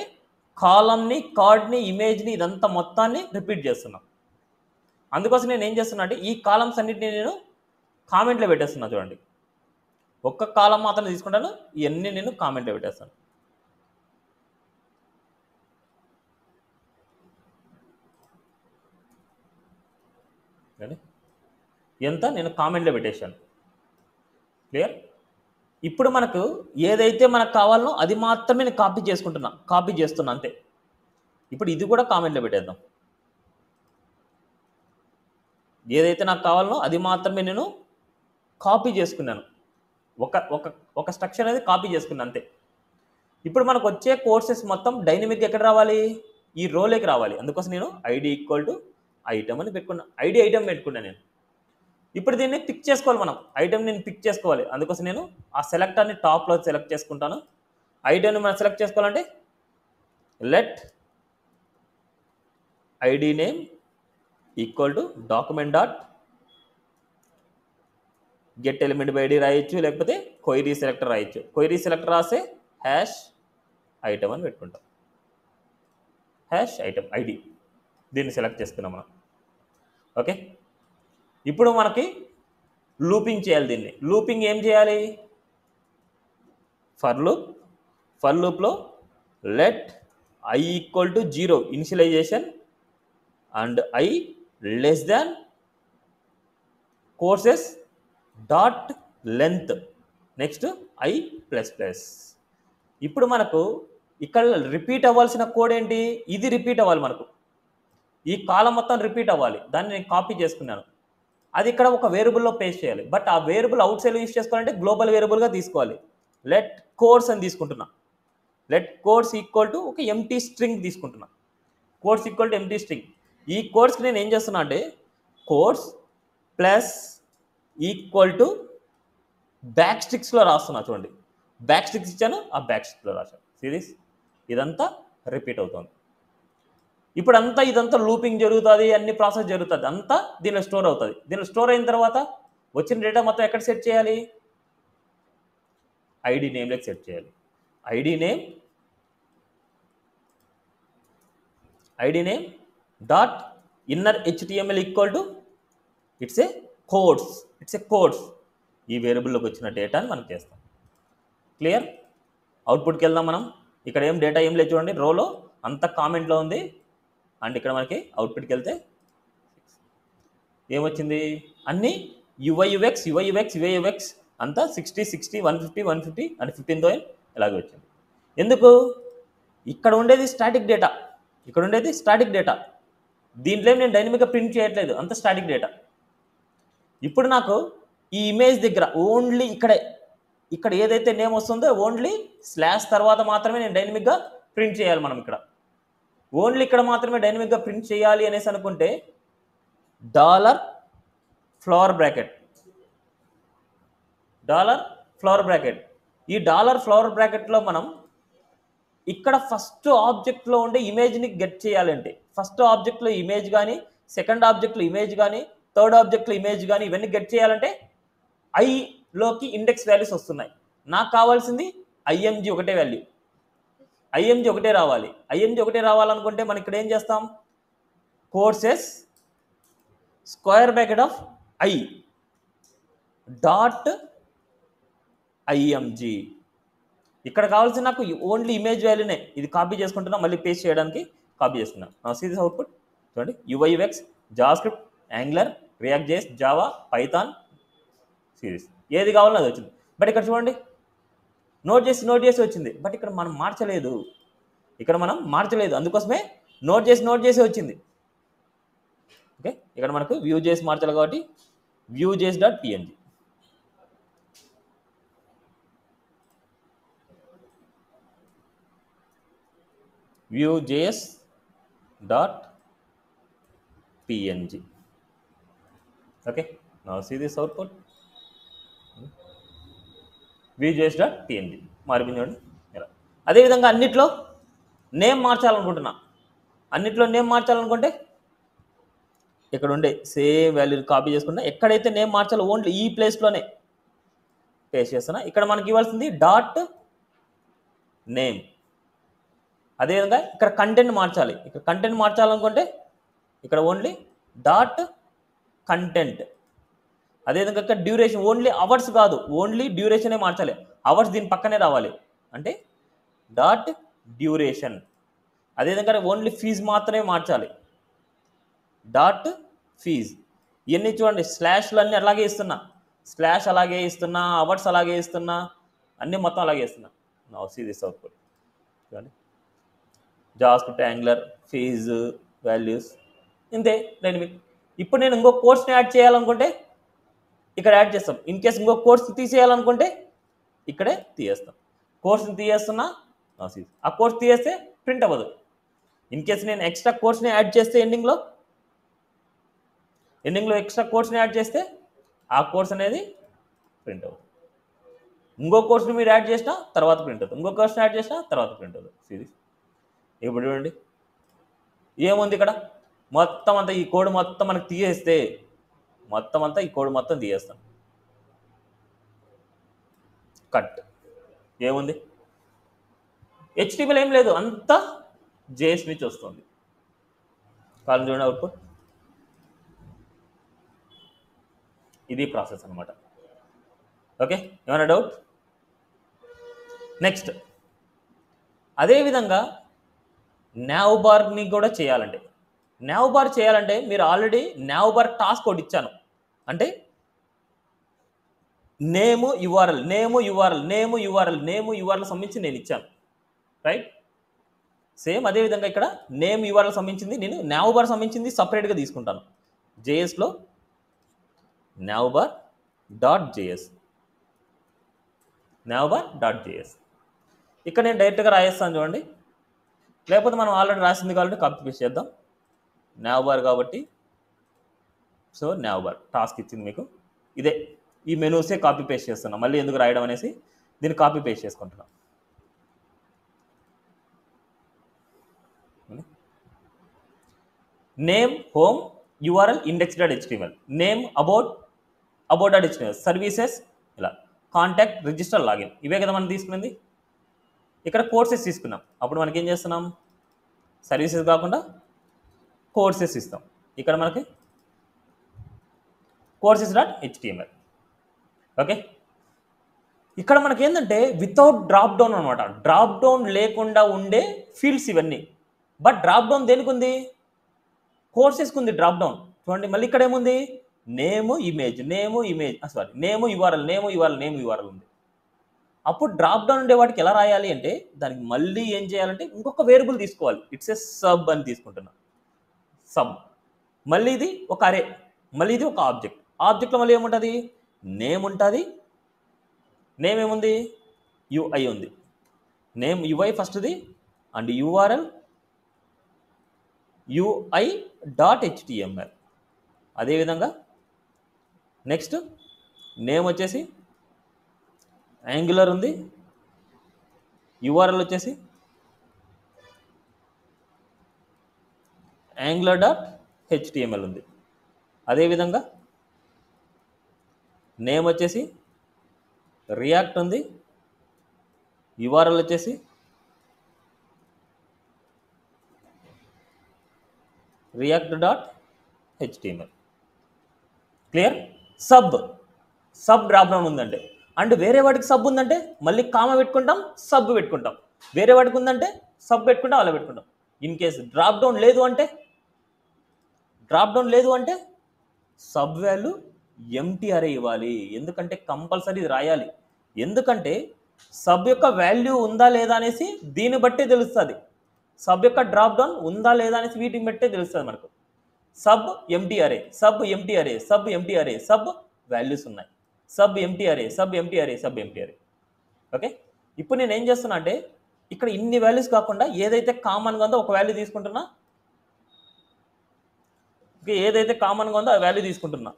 కాలమ్ని, కార్డ్ని, ఇమేజ్ని, ఇదంతా మొత్తాన్ని రిపీట్ చేస్తున్నాం. అందుకోసం నేను ఏం చేస్తున్నా అంటే ఈ కాలమ్స్ అన్నిటిని నేను కామెంట్లో పెట్టేస్తున్నా. చూడండి, ఒక్క కాలం మాత్రం తీసుకుంటాను, ఇవన్నీ నేను కామెంట్లో పెట్టేస్తాను. ఎంత నేను కామెంట్లో పెట్టేశాను. క్లియర్? ఇప్పుడు మనకు ఏదైతే మనకు కావాలనో అది మాత్రమే నేను కాపీ చేస్తున్నా అంతే. ఇప్పుడు ఇది కూడా కామెంట్లో పెట్టేద్దాం. ఏదైతే నాకు కావాలనో అది మాత్రమే నేను కాపీ చేసుకున్నాను. ఒక స్ట్రక్చర్ అనేది కాపీ చేసుకున్నాను అంతే. ఇప్పుడు మనకు వచ్చే కోర్సెస్ మొత్తం డైనమిక్ ఎక్కడ రావాలి? ఈ రోలోకి రావాలి. అందుకోసం నేను ఐడి =ఐటమ్ అని పెట్టుకున్నా. ఐటమ్ పెట్టుకున్నా నేను. ఇప్పుడు దీన్ని పిక్ చేసుకోవాలి. మనం ఐటమ్ నేను పిక్ చేసుకోవాలి. అందుకోసం నేను ఆ సెలెక్టర్ని టాప్లో సెలెక్ట్ చేసుకుంటాను. ఐటమ్ని మనం సెలెక్ట్ చేసుకోవాలంటే let ID name =document dot get element by ID రాయొచ్చు, లేకపోతే క్వైరీ సెలెక్టర్ రాయొచ్చు. క్వైరీ సెలెక్టర్ రాస్తే #ఐటమ్ అని పెట్టుకుంటాం. #ఐటమ్ ఐడి దీన్ని సెలెక్ట్ చేసుకున్నాం మనం. ఓకే, ఇప్పుడు మనకి లూపింగ్ చేయాలి. దీన్ని లూపింగ్ ఏం చేయాలి? ఫర్ లూప్లో let i = 0 initialization and i less than courses dot length, next i++. ఇప్పుడు మనకు ఇక్కడ రిపీట్ అవ్వాల్సిన కోడ్ ఏంటి? ఇది రిపీట్ అవ్వాలి. మనకు ఈ కాలం మొత్తం రిపీట్ అవ్వాలి. దాన్ని నేను కాపీ చేసుకున్నాను. అది ఇక్కడ ఒక వేరియబుల్లో పేస్ట్ చేయాలి. బట్ ఆ వేరియబుల్ అవుట్ సైడ్ యూజ్ చేసుకోవాలంటే గ్లోబల్ వేరియబుల్గా తీసుకోవాలి. లెట్ కోర్స్ అని తీసుకుంటున్నా. లెట్ కోర్స్ = ఒక ఎంటీ స్ట్రింగ్ తీసుకుంటున్నా. Course = empty string. ఈ కోర్స్కి నేను ఏం చేస్తున్నా అంటే కోర్స్ ప్లస్ బ్యాక్ స్టిక్స్లో రాస్తున్నా. చూడండి, బ్యాక్ స్టిక్స్ ఇచ్చాను, ఆ బ్యాక్ స్టిక్స్లో రాశాను. సిరీస్ ఇదంతా రిపీట్ అవుతుంది. ఇప్పుడు ఇదంతా లూపింగ్ జరుగుతుంది, అన్ని ప్రాసెస్ జరుగుతుంది, అంతా దీనిలో స్టోర్ అవుతుంది. దీనిలో స్టోర్ అయిన తర్వాత వచ్చిన డేటా మొత్తం ఎక్కడ సెట్ చేయాలి? ఐడి నేమ్లోకి సెట్ చేయాలి. ID name dot inner HTML = it's a codes. ఈ వేరియబుల్లోకి వచ్చిన డేటాని మనం చేస్తాం. క్లియర్? అవుట్పుట్కి వెళ్దాం మనం. ఇక్కడ ఏం డేటా ఏం లేదు చూడండి, రోలో అంతా కామెంట్లో ఉంది. అండ్ ఇక్కడ మనకి అవుట్పుట్కి వెళ్తే ఏమొచ్చింది? అన్నీ UI/UX అంతా 60 60 150 అండ్ 15తో ఇలాగే వచ్చింది. ఎందుకు? ఇక్కడ ఉండేది స్టాటిక్ డేటా. దీంట్లో నేను డైనమిక్గా ప్రింట్ చేయట్లేదు, అంత స్టాటిక్ డేటా. ఇప్పుడు నాకు ఈ ఇమేజ్ దగ్గర ఓన్లీ ఇక్కడ ఏదైతే నేమ్ వస్తుందో ఓన్లీ స్లాష్ తర్వాత మాత్రమే నేను డైనమిక్గా ప్రింట్ చేయాలి. మనం ఇక్కడ ఓన్లీ ఇక్కడ మాత్రమే డైనమిక్గా ప్రింట్ చేయాలి అనేసి అనుకుంటే $ఫ్లవర్ బ్రాకెట్ ఈ $ఫ్లవర్ బ్రాకెట్లో మనం ఇక్కడ ఫస్ట్ ఆబ్జెక్ట్లో ఉండే ఇమేజ్ని గెట్ చేయాలంటే ఫస్ట్ ఆబ్జెక్ట్లో ఇమేజ్ కానీ సెకండ్ ఆబ్జెక్ట్లో ఇమేజ్ కానీ థర్డ్ ఆబ్జెక్ట్లో ఇమేజ్ కానీ ఇవన్నీ గెట్ చేయాలంటే ఐలోకి ఇండెక్స్ వాల్యూస్ వస్తున్నాయి. నాకు కావాల్సింది ఐఎంజీ ఒకటే వాల్యూ, ఐఎంజీ ఒకటే రావాలి. ఐఎంజీ ఒకటే రావాలనుకుంటే మనం ఇక్కడ ఏం చేస్తాం, courses square bracket of I dot IMG. ఇక్కడ కావాల్సిన నాకు ఓన్లీ ఇమేజ్ వాల్యూనే, ఇది కాపీ చేసుకుంటున్నా, మళ్ళీ పేస్ట్ చేయడానికి కాపీ చేస్తున్నా. సీ దిస్ అవుట్పుట్ చూడండి, UI UX, JavaScript, angular, react JS, Java, Python, series ఏది కావాలో అది వచ్చింది. బట్ ఇక్కడ చూడండి నోట్ చేసి వచ్చింది. బట్ ఇక్కడ మనం మార్చలేదు, అందుకోసమే నోట్ చేసి వచ్చింది. ఓకే, ఇక్కడ మనకు వ్యూ చేసి మార్చాలి కాబట్టి వ్యూ చేసి dot PNG. Vue JS dot PNG. Okay, now see this output Vue JS dot PNG మారిపోయింది చూడండి ఇలా. అదేవిధంగా అన్నిట్లో నేమ్ మార్చాలనుకుంటే ఇక్కడ ఉండే సేమ్ వాల్యూ కాపీ చేసుకుంటా, ఎక్కడైతే నేమ్ మార్చాలో ఓన్లీ ఈ ప్లేస్లోనే పేస్ట్ చేస్తున్నా. ఇక్కడ మనకి ఇవ్వాల్సింది డాట్ నేమ్. అదేవిధంగా ఇక్కడ కంటెంట్ మార్చాలనుకుంటే ఇక్కడ ఓన్లీ డాట్ కంటెంట్. అదేవిధంగా ఇక్కడ డ్యూరేషన్ ఓన్లీ అవర్స్ కాదు, ఓన్లీ డ్యూరేషనే మార్చాలి. అవర్స్ దీని పక్కనే రావాలి అంటే డాట్ డ్యూరేషన్. అదేవిధంగా ఓన్లీ ఫీజు మాత్రమే మార్చాలి, డాట్ ఫీజ్. ఇవన్నీ చూడండి స్లాష్లు అన్నీ అలాగే ఇస్తున్నా, స్లాష్ అలాగే ఇస్తున్నా, అవర్స్ అలాగే ఇస్తున్నా, అన్నీ మొత్తం అలాగే ఇస్తున్నా. నౌ సీ దిస్ అవుట్పుట్ చూడండి, జావాస్క్రిప్ట్, యాంగులర్, ఫీజు, వాల్యూస్ ఇంతే డైనమిక్. ఇప్పుడు నేను ఇంకో కోర్స్ని యాడ్ చేయాలనుకుంటే ఇక్కడ యాడ్ చేస్తాం. ఇన్ కేస్ ఇంకో కోర్స్ని తీసేయాలనుకుంటే ఇక్కడే తీయేస్తాం. కోర్స్ని తీయేస్తున్నా, ఆ కోర్స్ తీయేస్తే ప్రింట్ అవ్వదు. ఇన్ కేస్ నేను ఎక్స్ట్రా కోర్స్ని యాడ్ చేస్తే ఎండింగ్లో ఎక్స్ట్రా కోర్స్ని యాడ్ చేస్తే ఆ కోర్స్ అనేది ప్రింట్ అవుతుంది. ఇంకో కోర్స్ని మీరు యాడ్ చేసినా తర్వాత ప్రింట్ అవుతుంది, ఇంకో కోర్స్ని యాడ్ చేసినా తర్వాత ప్రింట్ అవుతుంది. సిరీస్ ఇప్పుడు చూడండి ఏముంది ఇక్కడ, మొత్తం అంతా ఈ కోడ్ మొత్తం మనకి తీయేస్తే ఈ కోడ్ మొత్తం తీయేస్తాం. కట్ ఏముంది, హెచ్టిఎంఎల్ ఏం లేదు, అంతా జేఎస్ నుంచి వస్తుంది. కాలం చూడండి అవుట్పుట్, ఇది ప్రాసెస్ అనమాట. ఓకే, ఏమైనా డౌట్? నెక్స్ట్ అదేవిధంగా నావ్ బార్ని కూడా చేయాలంటే మీరు ఆల్రెడీ నావ్ బార్ టాస్క్ ఒకటి ఇచ్చాను. అంటే నేము యుఆర్ఎల్ సంబంధించి నేను ఇచ్చాను, రైట్? సేమ్ అదేవిధంగా ఇక్కడ నేమ్ యుఆర్ఎల్ సంబంధించింది నేను నావ్ బార్ సంబంధించింది సపరేట్గా తీసుకుంటాను. జేఎస్లో నావ్ బార్ డాట్ జేఎస్ ఇక్కడ నేను డైరెక్ట్గా రాయేస్తాను చూడండి, లేకపోతే మనం ఆల్రెడీ రాసింది కాబట్టి కాపీ పేస్ట్ చేద్దాం. నావ్ బార్ కాబట్టి సో నావ్ బార్ టాస్క్ ఇచ్చింది మీకు, ఇదే ఈ మెనూసే కాపీ పేస్ట్ చేస్తున్నాం. మళ్ళీ ఎందుకు రాయడం అనేసి దీన్ని కాపీ పేస్ట్ చేసుకుంటున్నాం. Name home URL index dot HTML, name about dot HTML, services ఇలా, కాంటాక్ట్, రిజిస్టర్, లాగిన్, ఇవే కదా మనం తీసుకున్నది. ఇక్కడ కోర్సెస్ తీసుకున్నాం, అప్పుడు మనకి ఏం చేస్తున్నాం, సర్వీసెస్ కాకుండా కోర్సెస్ ఇస్తాం. ఇక్కడ మనకి కోర్సెస్ డాట్ హెచ్టిఎంఎల్. ఓకే, ఇక్కడ మనకి ఏంటంటే వితౌట్ డ్రాప్ డౌన్ అనమాట, డ్రాప్ డౌన్ లేకుండా ఉండే ఫీల్డ్స్ ఇవన్నీ. బట్ డ్రాప్ డౌన్ దేనికి ఉంది, కోర్సెస్కి ఉంది డ్రాప్ డౌన్. చూడండి మళ్ళీ ఇక్కడ ఏముంది, నేమ్ యూఆర్ఎల్ ఉంది. అప్పుడు డ్రాప్ డౌన్ ఉండే వాటికి ఎలా రాయాలి అంటే దానికి మళ్ళీ ఏం చేయాలంటే ఇంకొక వేరియబుల్ తీసుకోవాలి. ఇట్స్ ఏ సబ్ అని తీసుకుంటున్నా, సబ్. మళ్ళీ ఇది ఒక అరే, మళ్ళీ ఇది ఒక ఆబ్జెక్ట్లో మళ్ళీ ఏముంటుంది, నేమ్ ఉంటుంది. నేమ్ ఏముంది, యూఐ ఉంది. నేమ్ యూఐ ఫస్ట్ది and URL UI dot HTML. అదేవిధంగా నెక్స్ట్ నేమ్ వచ్చేసి యాంగులర్ ఉంది, యూఆర్ఎల్ వచ్చేసి యాంగులర్ డాట్ HTML ఉంది. అదేవిధంగా నేమ్ వచ్చేసి రియాక్ట్ ఉంది, URL వచ్చేసి react.html. Clear? Sub drop down ఉందంటే, అండ్ వేరే వాటికి సబ్ ఉందంటే మళ్ళీ కామ పెట్టుకుంటాం, సబ్ పెట్టుకుంటాం. వేరే వాటికి ఉందంటే సబ్ పెట్టుకుంటాం, అలా పెట్టుకుంటాం. ఇన్ కేసు డ్రాప్ డౌన్ లేదు అంటే సబ్ వాల్యూ ఎంటీ అరే ఇవ్వాలి. ఎందుకంటే కంపల్సరీ ఇది రాయాలి. ఎందుకంటే సబ్ యొక్క వాల్యూ ఉందా లేదా అనేసి దీన్ని బట్టే తెలుస్తుంది. సబ్ యొక్క డ్రాప్ డౌన్ ఉందా లేదా అనేసి వీటిని బట్టే తెలుస్తుంది మనకు. సబ్ ఎంటీ అరే, సబ్ ఎంటీ అరే, సబ్ ఎంటీ అరే, సబ్ వాల్యూస్ ఉన్నాయి. సబ్ ఎంటీ అరే, సబ్ ఎంటీ అరే, సబ్ ఎంటీ అరే. ఓకే, ఇప్పుడు నేను ఏం చేస్తున్నా అంటే ఇక్కడ ఇన్ని వాల్యూస్ కాకుండా ఏదైతే కామన్గా ఉందో ఒక వాల్యూ తీసుకుంటున్నా. ఏదైతే కామన్గా ఉందో ఆ వాల్యూ తీసుకుంటున్నా.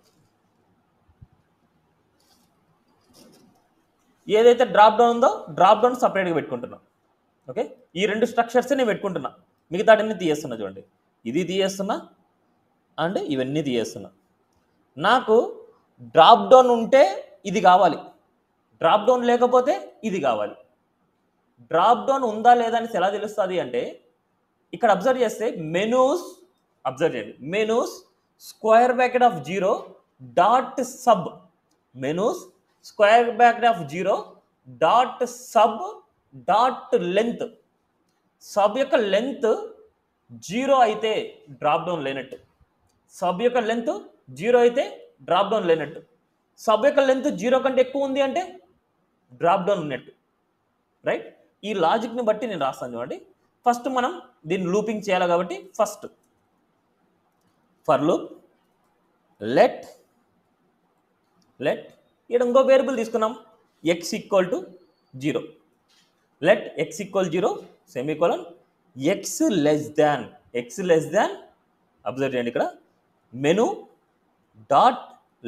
ఏదైతే డ్రాప్ డౌన్ ఉందో డ్రాప్ డౌన్ సపరేట్గా పెట్టుకుంటున్నా. ఓకే, ఈ రెండు స్ట్రక్చర్స్ నేను పెట్టుకుంటున్నా. మిగతా అన్ని తీయేస్తున్నా. చూడండి, ఇది తీయేస్తున్నా అండ్ ఇవన్నీ తీయేస్తున్నా. నాకు డ్రాప్ డౌన్ ఉంటే ఇది కావాలి, డ్రాప్ డౌన్ లేకపోతే ఇది కావాలి. డ్రాప్ డౌన్ ఉందా లేదా అని ఎలా తెలుస్తుంది అంటే ఇక్కడ అబ్జర్వ్ చేస్తే మెనూస్, అబ్జర్వ్ చేయండి, menus square bracket of 0 dot sub, menus square bracket of 0 dot sub dot length. Sub యొక్క లెంత్ 0 అయితే డ్రాప్ డౌన్ లేనట్టు. సబ్ యొక్క లెంత్ 0 అయితే డ్రాప్ డౌన్ లేనట్టు. సబ్ యొక్క లెంత్ 0 కంటే ఎక్కువ ఉంది అంటే డ్రాప్ డౌన్ ఉన్నట్టు. రైట్, ఈ లాజిక్ని బట్టి నేను రాస్తాను. చూడండి, ఫస్ట్ మనం దీన్ని లూపింగ్ చేయాలి కాబట్టి ఫస్ట్ ఫర్ లూప్ లెట్ ఇక్కడ ఇంకో వేరియబుల్ తీసుకున్నాం, x equal to 0. Let x equal 0 semicolon, x less than observe చేయండి ఇక్కడ menu dot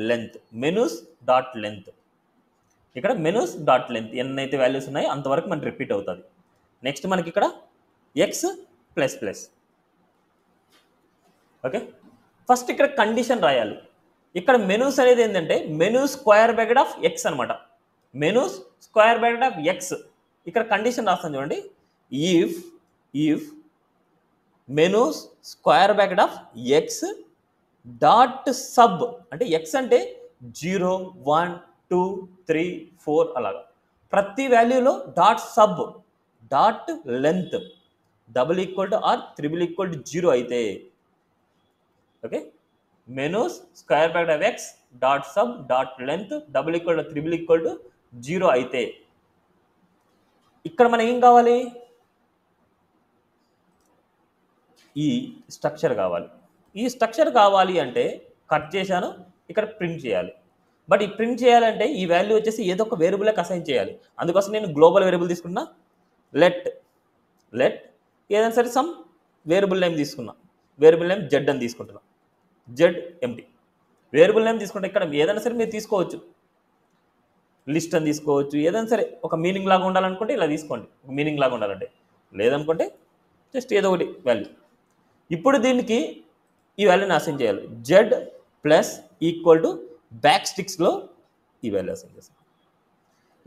length, menus dot length. ఇక్కడ మెనూస్ డాట్ లెంత్ ఎన్నైతే వాల్యూస్ ఉన్నాయో అంతవరకు మనకి రిపీట్ అవుతుంది. నెక్స్ట్ మనకి ఇక్కడ X plus plus. Okay, first ఇక్కడ కండిషన్ రాయాలి. ఇక్కడ మెనూస్ అనేది ఏంటంటే menu square bracket of X అనమాట. Menus square bracket of X. ఇక్కడ కండిషన్ రాస్తాను చూడండి, if menus square bracket of X dot sub, అంటే ఎక్స్ అంటే 0 1 2 3 4 అలాగా ప్రతి వాల్యూలో dot sub dot length double equal to or triple equal to 0 అయితే, okay, menus square bracket of X dot sub dot length double equal to triple equal to 0 అయితే ఇక్కడ మనకి ఏం కావాలి, ఈ స్ట్రక్చర్ కావాలి. ఈ స్ట్రక్చర్ కావాలి అంటే కట్ చేశాను, ఇక్కడ ప్రింట్ చేయాలి. బట్ ఈ ప్రింట్ చేయాలంటే ఈ వాల్యూ వచ్చేసి ఏదో ఒక వేరియబుల్కి అసైన్ చేయాలి. అందుకోసం నేను గ్లోబల్ వేరియబుల్ తీసుకున్నా. లెట్ ఏదైనా సరే సమ్ వేరియబుల్ నేమ్ తీసుకున్నా. వేరియబుల్ నేమ్ జెడ్ అని తీసుకుంటున్నా. జెడ్ ఎంటీ వేరియబుల్ నేమ్ తీసుకుంటే ఇక్కడ ఏదైనా సరే మీరు తీసుకోవచ్చు. లిస్ట్ అని తీసుకోవచ్చు, ఏదైనా సరే ఒక మీనింగ్ లాగా ఉండాలనుకుంటే ఇలా తీసుకోండి, ఒక మీనింగ్ లాగా ఉండాలంటే. లేదనుకుంటే జస్ట్ ఏదో ఒకటి వాల్యూ. ఇప్పుడు దీనికి ఈ వాల్యూని అసైన్ చేయాలి. Z plus equal to back స్టిక్స్లో ఈ వాల్యూ అసైన్ చేస్తాం.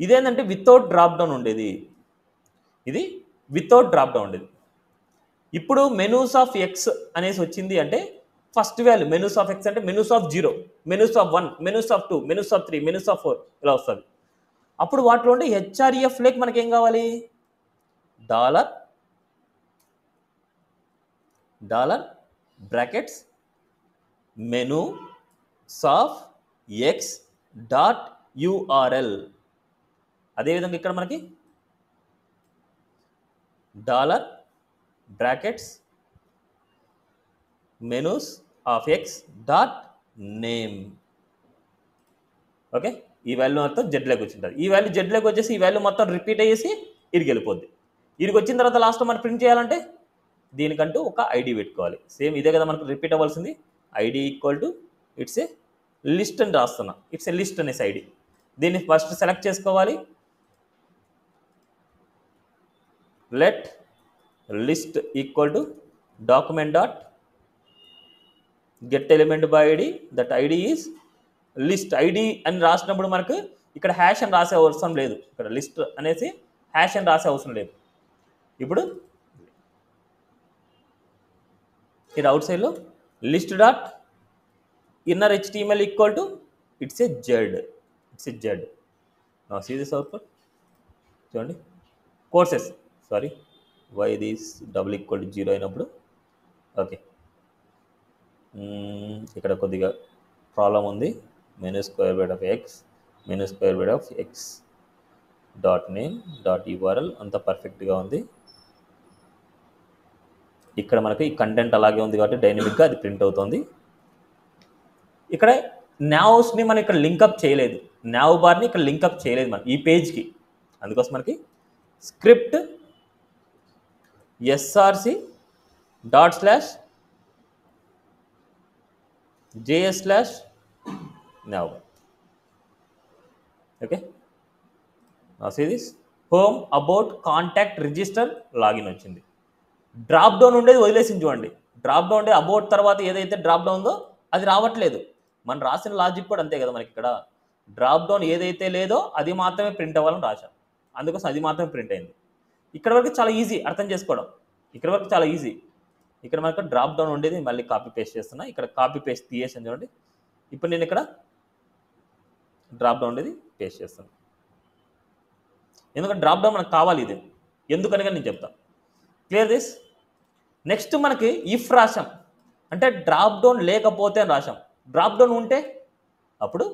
ఇదేంటంటే వితౌట్ డ్రాప్ డౌన్ ఉండేది, ఇది వితౌట్ డ్రాప్ డౌన్ ఉండేది. ఇప్పుడు మెనూస్ ఆఫ్ ఎక్స్ అనేసి వచ్చింది అంటే first value menus of X అంటే menus of 0, menus of 1, menus of 2, menus of 3, menus of 4 ఇలా వస్తుంది. అప్పుడు వాటిలో ఉంటే హెచ్ఆర్ఈఎఫ్ లేక్ మనకి ఏం కావాలి, డాలర్ బ్రాకెట్స్ మెనూ సాఫ్ ఎక్స్ డాట్ యూఆర్ఎల్. అదేవిధంగా ఇక్కడ మనకి dollar brackets menus of X dot name. Okay, ఈ వాల్యూ మొత్తం జెడ్లోకి వచ్చింటుంది. ఈ వాల్యూ జెడ్లోకి వచ్చేసి ఈ వాల్యూ మొత్తం రిపీట్ అయ్యేసి ఇడికి వెళ్ళిపోద్ది. ఇడికి వచ్చిన తర్వాత లాస్ట్లో మనం ప్రింట్ చేయాలంటే దీనికంటూ ఒక ఐడి పెట్టుకోవాలి. సేమ్ ఇదే కదా మనకు రిపీట్ అవ్వాల్సింది. ID equal to it's a list అని రాస్తున్నా. ఇట్స్ ఏ లిస్ట్ అనేసి ఐడి. దీన్ని ఫస్ట్ సెలెక్ట్ చేసుకోవాలి. Let list equal to document dot get element by ID, that ID is list. ID అని రాసినప్పుడు మనకు ఇక్కడ హ్యాష్ అని రాసే అవసరం లేదు, ఇక్కడ లిస్ట్ అనేసి హ్యాష్ అని రాసే అవసరం లేదు. ఇప్పుడు ఇక్కడ అవుట్ సైడ్లో list dot inner HTML equal to it's a Z. Now see this output. చూడండి courses, sorry why this double equal to 0 అయినప్పుడు ఓకే. ఇక్కడ కొద్దిగా ప్రాబ్లం ఉంది. Menu square bracket of X, menu square bracket of X dot name dot URL అంతా పర్ఫెక్ట్గా ఉంది. ఇక్కడ మనకి ఈ కంటెంట్ అలాగే ఉంది కాబట్టి డైనమిక్గా అది ప్రింట్ అవుతుంది. ఇక్కడ నావ్స్ని మనం ఇక్కడ లింకప్ చేయలేదు, నావ్ బార్ని ఇక్కడ లింకప్ చేయలేదు మనం ఈ పేజ్కి. అందుకోసం మనకి script src dot slash js slash nav. Okay, see this home about contact register login వచ్చింది. డ్రాప్ డౌన్ ఉండేది వదిలేసింది చూడండి. డ్రాప్ డౌన్ ఉండే అబౌట్ తర్వాత ఏదైతే డ్రాప్ డౌన్ ఉందో అది రావట్లేదు. మనం రాసిన లాజిక్ కూడా అంతే కదా, మనకి ఇక్కడ డ్రాప్ డౌన్ ఏదైతే లేదో అది మాత్రమే ప్రింట్ అవ్వాలని రాశాం, అందుకోసం అది మాత్రమే ప్రింట్ అయింది. ఇక్కడ వరకు చాలా ఈజీ అర్థం చేసుకోవడం, ఇక్కడ వరకు చాలా ఈజీ. ఇక్కడ మనకు డ్రాప్ డౌన్ ఉండేది మళ్ళీ కాపీ పేస్ట్ చేస్తున్నా, ఇక్కడ కాపీ పేస్ట్ తీసేసాను చూడండి. ఇప్పుడు నేను ఇక్కడ డ్రాప్ డౌన్ ఉండేది పేస్ట్ చేస్తాను, ఎందుకంటే డ్రాప్ డౌన్ మనకు కావాలి. ఇది ఎందుకనగా నేను చెప్తాను. Clear this. నెక్స్ట్ మనకి ఇఫ్ రాశాం అంటే డ్రాప్ డౌన్ లేకపోతే అని రాశాం, డ్రాప్ డౌన్ ఉంటే అప్పుడు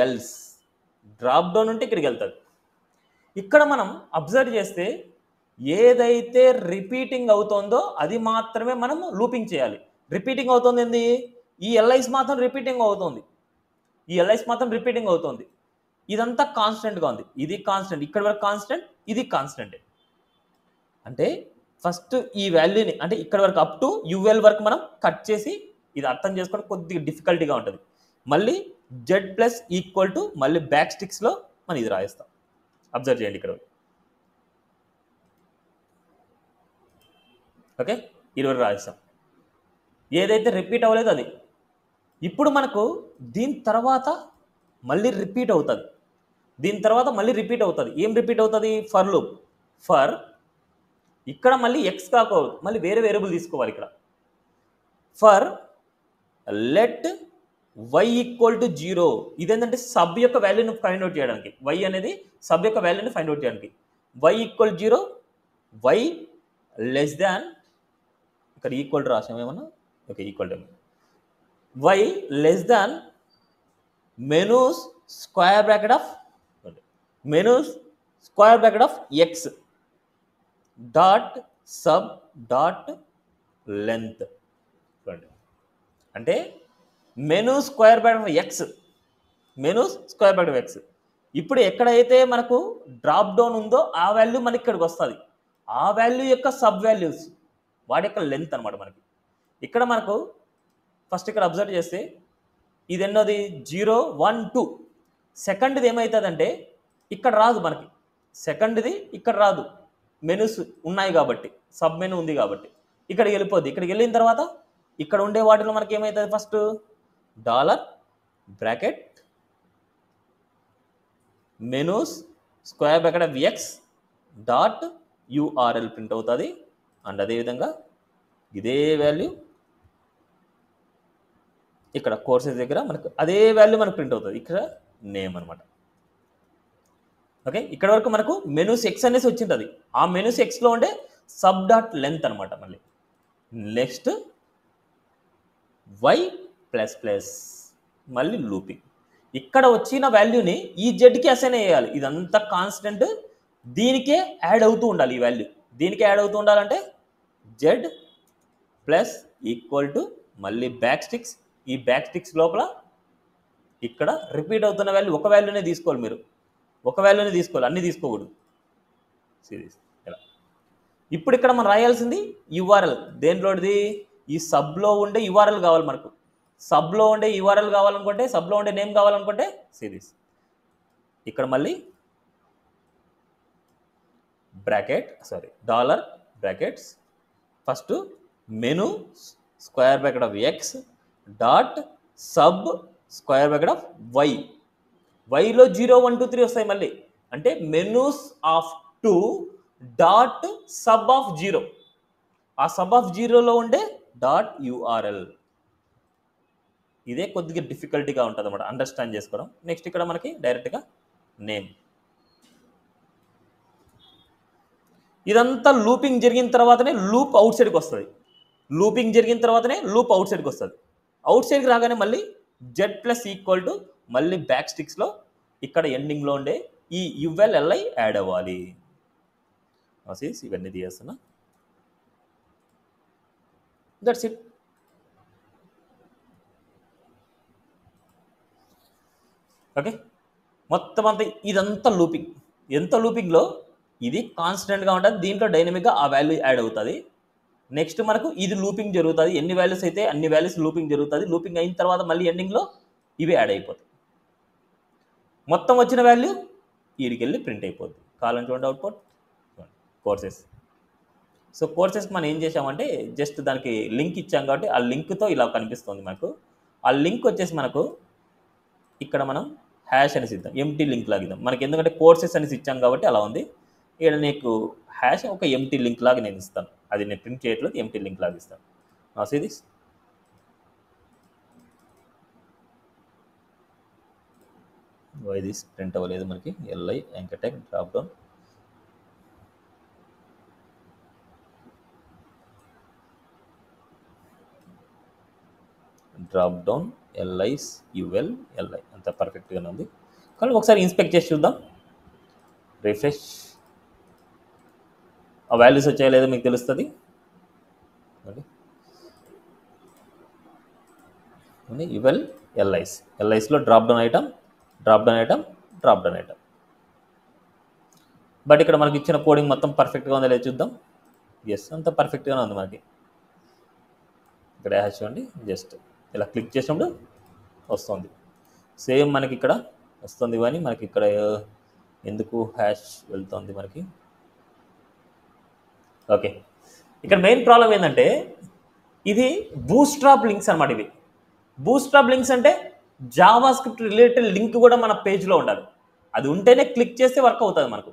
ఎల్స్, డ్రాప్ డౌన్ ఉంటే ఇక్కడికి వెళ్తుంది. ఇక్కడ మనం అబ్జర్వ్ చేస్తే ఏదైతే రిపీటింగ్ అవుతుందో అది మాత్రమే మనం లూపింగ్ చేయాలి. రిపీటింగ్ అవుతుంది ఏంది, ఈ ఎల్ఐస్ మాత్రం రిపీటింగ్ అవుతుంది, ఈ ఎల్ఐస్ మాత్రం రిపీటింగ్ అవుతుంది. ఇదంతా కాన్స్టెంట్గా ఉంది, ఇది కాన్స్టెంట్, ఇక్కడ వరకు కాన్స్టెంట్, ఇది కాన్స్టెంట్. అంటే ఫస్ట్ ఈ వాల్యూని అంటే ఇక్కడ వరకు అప్ టు యుఎల్ వరకు మనం కట్ చేసి, ఇది అర్థం చేసుకోవడం కొద్దిగా డిఫికల్టీగా ఉంటుంది. మళ్ళీ జెడ్ ప్లస్ ఈక్వల్ టు మళ్ళీ బ్యాక్ స్టిక్స్లో మనం ఇది రాయిస్తాం. అబ్జర్వ్ చేయండి ఇక్కడ. ఓకే, ఇరవై రాయిస్తాం, ఏదైతే రిపీట్ అవ్వలేదు అది. ఇప్పుడు మనకు దీని తర్వాత మళ్ళీ రిపీట్ అవుతుంది, దీని తర్వాత మళ్ళీ రిపీట్ అవుతుంది. ఏం రిపీట్ అవుతుంది, ఫర్ లూప్. ఫర్ ఇక్కడ మళ్ళీ ఎక్స్ కాకూడదు, మళ్ళీ వేరే వేరియబుల్ తీసుకోవాలి. ఇక్కడ for let Y equal to 0. ఇదేంటంటే సబ్ యొక్క వాల్యూని ఫైండ్ అవుట్ చేయడానికి, వై అనేది సబ్ యొక్క వాల్యూని ఫైండ్ అవుట్ చేయడానికి. Y equal 0, Y less than, ఇక్కడ ఈక్వల్ టు రాసాం ఏమన్నా, okay equal to Y less than menus square bracket of X dot sub dot length. అంటే menu square bracket of X, menu square bracket of X. ఇప్పుడు ఎక్కడైతే మనకు డ్రాప్ డౌన్ ఉందో ఆ వాల్యూ మనకి ఇక్కడికి వస్తుంది, ఆ వాల్యూ యొక్క సబ్ వాల్యూస్ వాటి యొక్క లెంత్ అనమాట మనకి. ఇక్కడ మనకు ఫస్ట్ ఇక్కడ అబ్జర్వ్ చేస్తే ఇది ఎన్నోది 0, 1, 2. సెకండ్ది ఏమవుతుందంటే ఇక్కడ రాదు మనకి, సెకండ్ది ఇక్కడ రాదు, మెనూస్ ఉన్నాయి కాబట్టి, సబ్ మెనూ ఉంది కాబట్టి ఇక్కడికి వెళ్ళిపోద్ది. ఇక్కడికి వెళ్ళిన తర్వాత ఇక్కడ ఉండే వాటిలో మనకి ఏమవుతుంది, first dollar bracket menus square bracket of X dot URL print అవుతుంది. అండ్ అదేవిధంగా ఇదే వాల్యూ ఇక్కడ కోర్సెస్ దగ్గర మనకు అదే వాల్యూ మనకు ప్రింట్ అవుతుంది, ఇక్కడ నేమ్ అనమాట. ఓకే, ఇక్కడ వరకు మనకు మెనూస్ ఎక్స్ అనేసి వచ్చింటుంది, ఆ మెనూస్ ఎక్స్లో ఉండే సబ్ డాట్ లెంత్ అనమాట. మళ్ళీ నెక్స్ట్ వై ప్లస్ ప్లస్ మళ్ళీ లూపింగ్. ఇక్కడ వచ్చిన వాల్యూని ఈ జెడ్కి అసైన్ చేయాలి. ఇదంతా కాన్స్టెంట్, దీనికే యాడ్ అవుతూ ఉండాలి. ఈ వాల్యూ దీనికే యాడ్ అవుతూ ఉండాలంటే జెడ్ ప్లస్ ఈక్వల్ టు మళ్ళీ బ్యాక్ స్టిక్స్. ఈ బ్యాక్ స్టిక్స్ లోపల ఇక్కడ రిపీట్ అవుతున్న వాల్యూ ఒక వాల్యూనే తీసుకోవాలి, మీరు ఒక వాల్యూనే తీసుకోవాలి, అన్నీ తీసుకోకూడదు. సిరీస్ ఇలా. ఇప్పుడు ఇక్కడ మనం రాయాల్సింది URL. దేంట్లోది, ఈ సబ్లో ఉండే URL కావాలి మనకు. సబ్లో ఉండే URL కావాలనుకుంటే, సబ్లో ఉండే నేమ్ కావాలనుకుంటే సిరీస్ ఇక్కడ మళ్ళీ dollar brackets first menu square bracket of X dot sub square bracket of Y. వైలో 0 1 2 3 వస్తాయి మళ్ళీ. అంటే menus of 2 dot sub of 0. ఆ సబ్ ఆఫ్ 0లో ఉండే డాట్ యూఆర్ఎల్. ఇదే కొద్దిగా డిఫికల్టీగా ఉంటుంది అన్నమాట అండర్స్టాండ్ చేసుకోవడం. నెక్స్ట్ ఇక్కడ మనకి డైరెక్ట్గా నేమ్. ఇదంతా లూపింగ్ జరిగిన తర్వాతనే లూప్ అవుట్ సైడ్కి వస్తుంది. లూపింగ్ జరిగిన తర్వాతనే లూప్ అవుట్ సైడ్కి వస్తుంది. అవుట్ సైడ్కి రాగానే మళ్ళీ జెడ్ ప్లస్ ఈక్వల్ టు మళ్ళీ బ్యాక్ స్టిక్స్లో ఇక్కడ ఎండింగ్లో ఉండే ఈ యుఎల్ఎల్ఐ యాడ్ అవ్వాలి. ఇవన్నీ తీస్తున్నా. That's it. ఓకే, మొత్తం అంతా ఇదంతా లూపింగ్. ఎంత లూపింగ్లో ఇది కాన్స్టెంట్గా ఉంటుంది, దీంట్లో డైనమిక్గా ఆ వాల్యూ యాడ్ అవుతుంది. నెక్స్ట్ మనకు ఇది లూపింగ్ జరుగుతుంది, ఎన్ని వాల్యూస్ అయితే అన్ని వాల్యూస్ లూపింగ్ జరుగుతుంది. లూపింగ్ అయిన తర్వాత మళ్ళీ ఎండింగ్లో ఇవి యాడ్ అయిపోతాయి. మొత్తం వచ్చిన వాల్యూ వీడికి వెళ్ళి ప్రింట్ అయిపోద్ది. కావాలని చూడండి అవుట్పుట్ కోర్సెస్. సో కోర్సెస్కి మనం ఏం చేసామంటే జస్ట్ దానికి లింక్ ఇచ్చాం కాబట్టి ఆ లింక్తో ఇలా కనిపిస్తుంది మనకు. ఆ లింక్ వచ్చేసి మనకు ఇక్కడ మనం హ్యాష్ అనేసి ఇద్దాం, ఎంటీ లింక్ లాగా ఇద్దాం మనకి. ఎందుకంటే కోర్సెస్ అనేసి ఇచ్చాం కాబట్టి అలా ఉంది. ఇక్కడ నీకు హ్యాష్ ఒక ఎంటీ లింక్ లాగా నేను ఇస్తాను. అది నేను ప్రింట్ చేయట్లేదు, ఎంటీ లింక్ లాగా ఇస్తాను. See this. Why this print అవ్వలేదు మనకి. LI anchor tag drop down. Drop down LIs UL LI అంత పర్ఫెక్ట్గానే ఉంది. కానీ ఒకసారి ఇన్స్పెక్ట్ చేసి చూద్దాం. రిఫ్రెష్. ఆ వాల్యూస్ వచ్చాయో లేదో మీకు తెలుస్తుంది. UL LIs. ఎల్ఐస్లో drop down item, drop down item, drop down item. But ఇక్కడ మనకి ఇచ్చిన కోడింగ్ మొత్తం పర్ఫెక్ట్గా ఉందో లేదో చూద్దాం. ఎస్, అంత పర్ఫెక్ట్గానే ఉంది మనకి. ఇక్కడ హ్యాష్ చూడండి, జస్ట్ ఇలా క్లిక్ చేసినప్పుడు వస్తుంది. సేమ్ మనకి ఇక్కడ వస్తుంది, కానీ మనకి ఇక్కడ ఎందుకు హ్యాష్ వెళ్తుంది మనకి. ఓకే, ఇక్కడ మెయిన్ ప్రాబ్లం ఏంటంటే ఇది బూస్ట్రాప్ లింక్స్ అనమాట. ఇవి బూస్ట్రాప్ లింక్స్ అంటే జావా స్క్రిప్ట్ రిలేటెడ్ లింక్ కూడా మన పేజ్లో ఉండాలి. అది ఉంటేనే క్లిక్ చేస్తే వర్క్ అవుతుంది మనకు.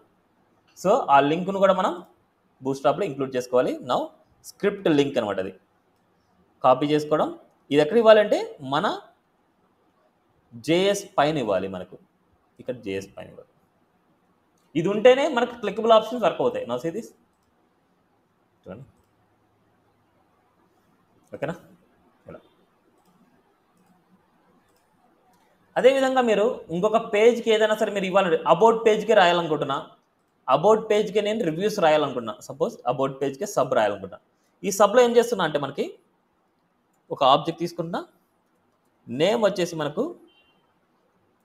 సో ఆ లింక్ను కూడా మనం బూస్ట్రాప్లో ఇంక్లూడ్ చేసుకోవాలి. నౌ స్క్రిప్ట్ లింక్ అనమాట. అది కాపీ చేసుకోవడం. ఇది ఎక్కడ ఇవ్వాలంటే మన జేఎస్ పైన ఇవ్వాలి మనకు. ఇక్కడ జేఎస్ పైన ఇవ్వాలి. ఇది ఉంటేనే మనకు క్లికబుల్ ఆప్షన్స్ వర్క్ అవుతాయి. Now see this. చూడండి, ఓకేనా. ఇలా అదేవిధంగా మీరు ఇంకొక పేజ్కి ఏదైనా సరే మీరు ఇవ్వాలి. అబౌట్ పేజ్కి రాయాలనుకుంటున్నా, అబౌట్ పేజ్కి నేను రివ్యూస్ రాయాలనుకుంటున్నా. సపోజ్ అబౌట్ పేజ్కి సబ్ రాయాలనుకుంటున్నా. ఈ సబ్లో ఏం చేస్తున్నా అంటే మనకి ఒక ఆబ్జెక్ట్ తీసుకుంటున్నా, నేమ్ వచ్చేసి మనకు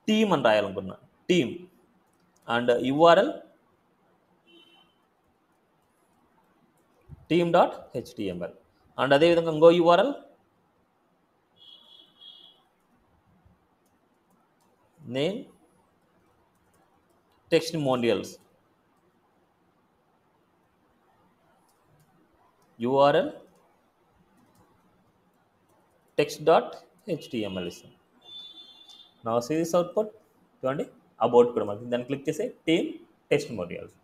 టీమ్ అని రాయాలనుకున్నా. Team and URL team dot HTML. And అదేవిధంగా ఇంకో URL name testimonials. URL text dot HTML ఇస్తాం. నా సీ దిస్ అవుట్పుట్. చూడండి, అబౌట్ కూడా మనకి దాన్ని క్లిక్ చేసి టీమ్ టెస్టిమోనియల్స్.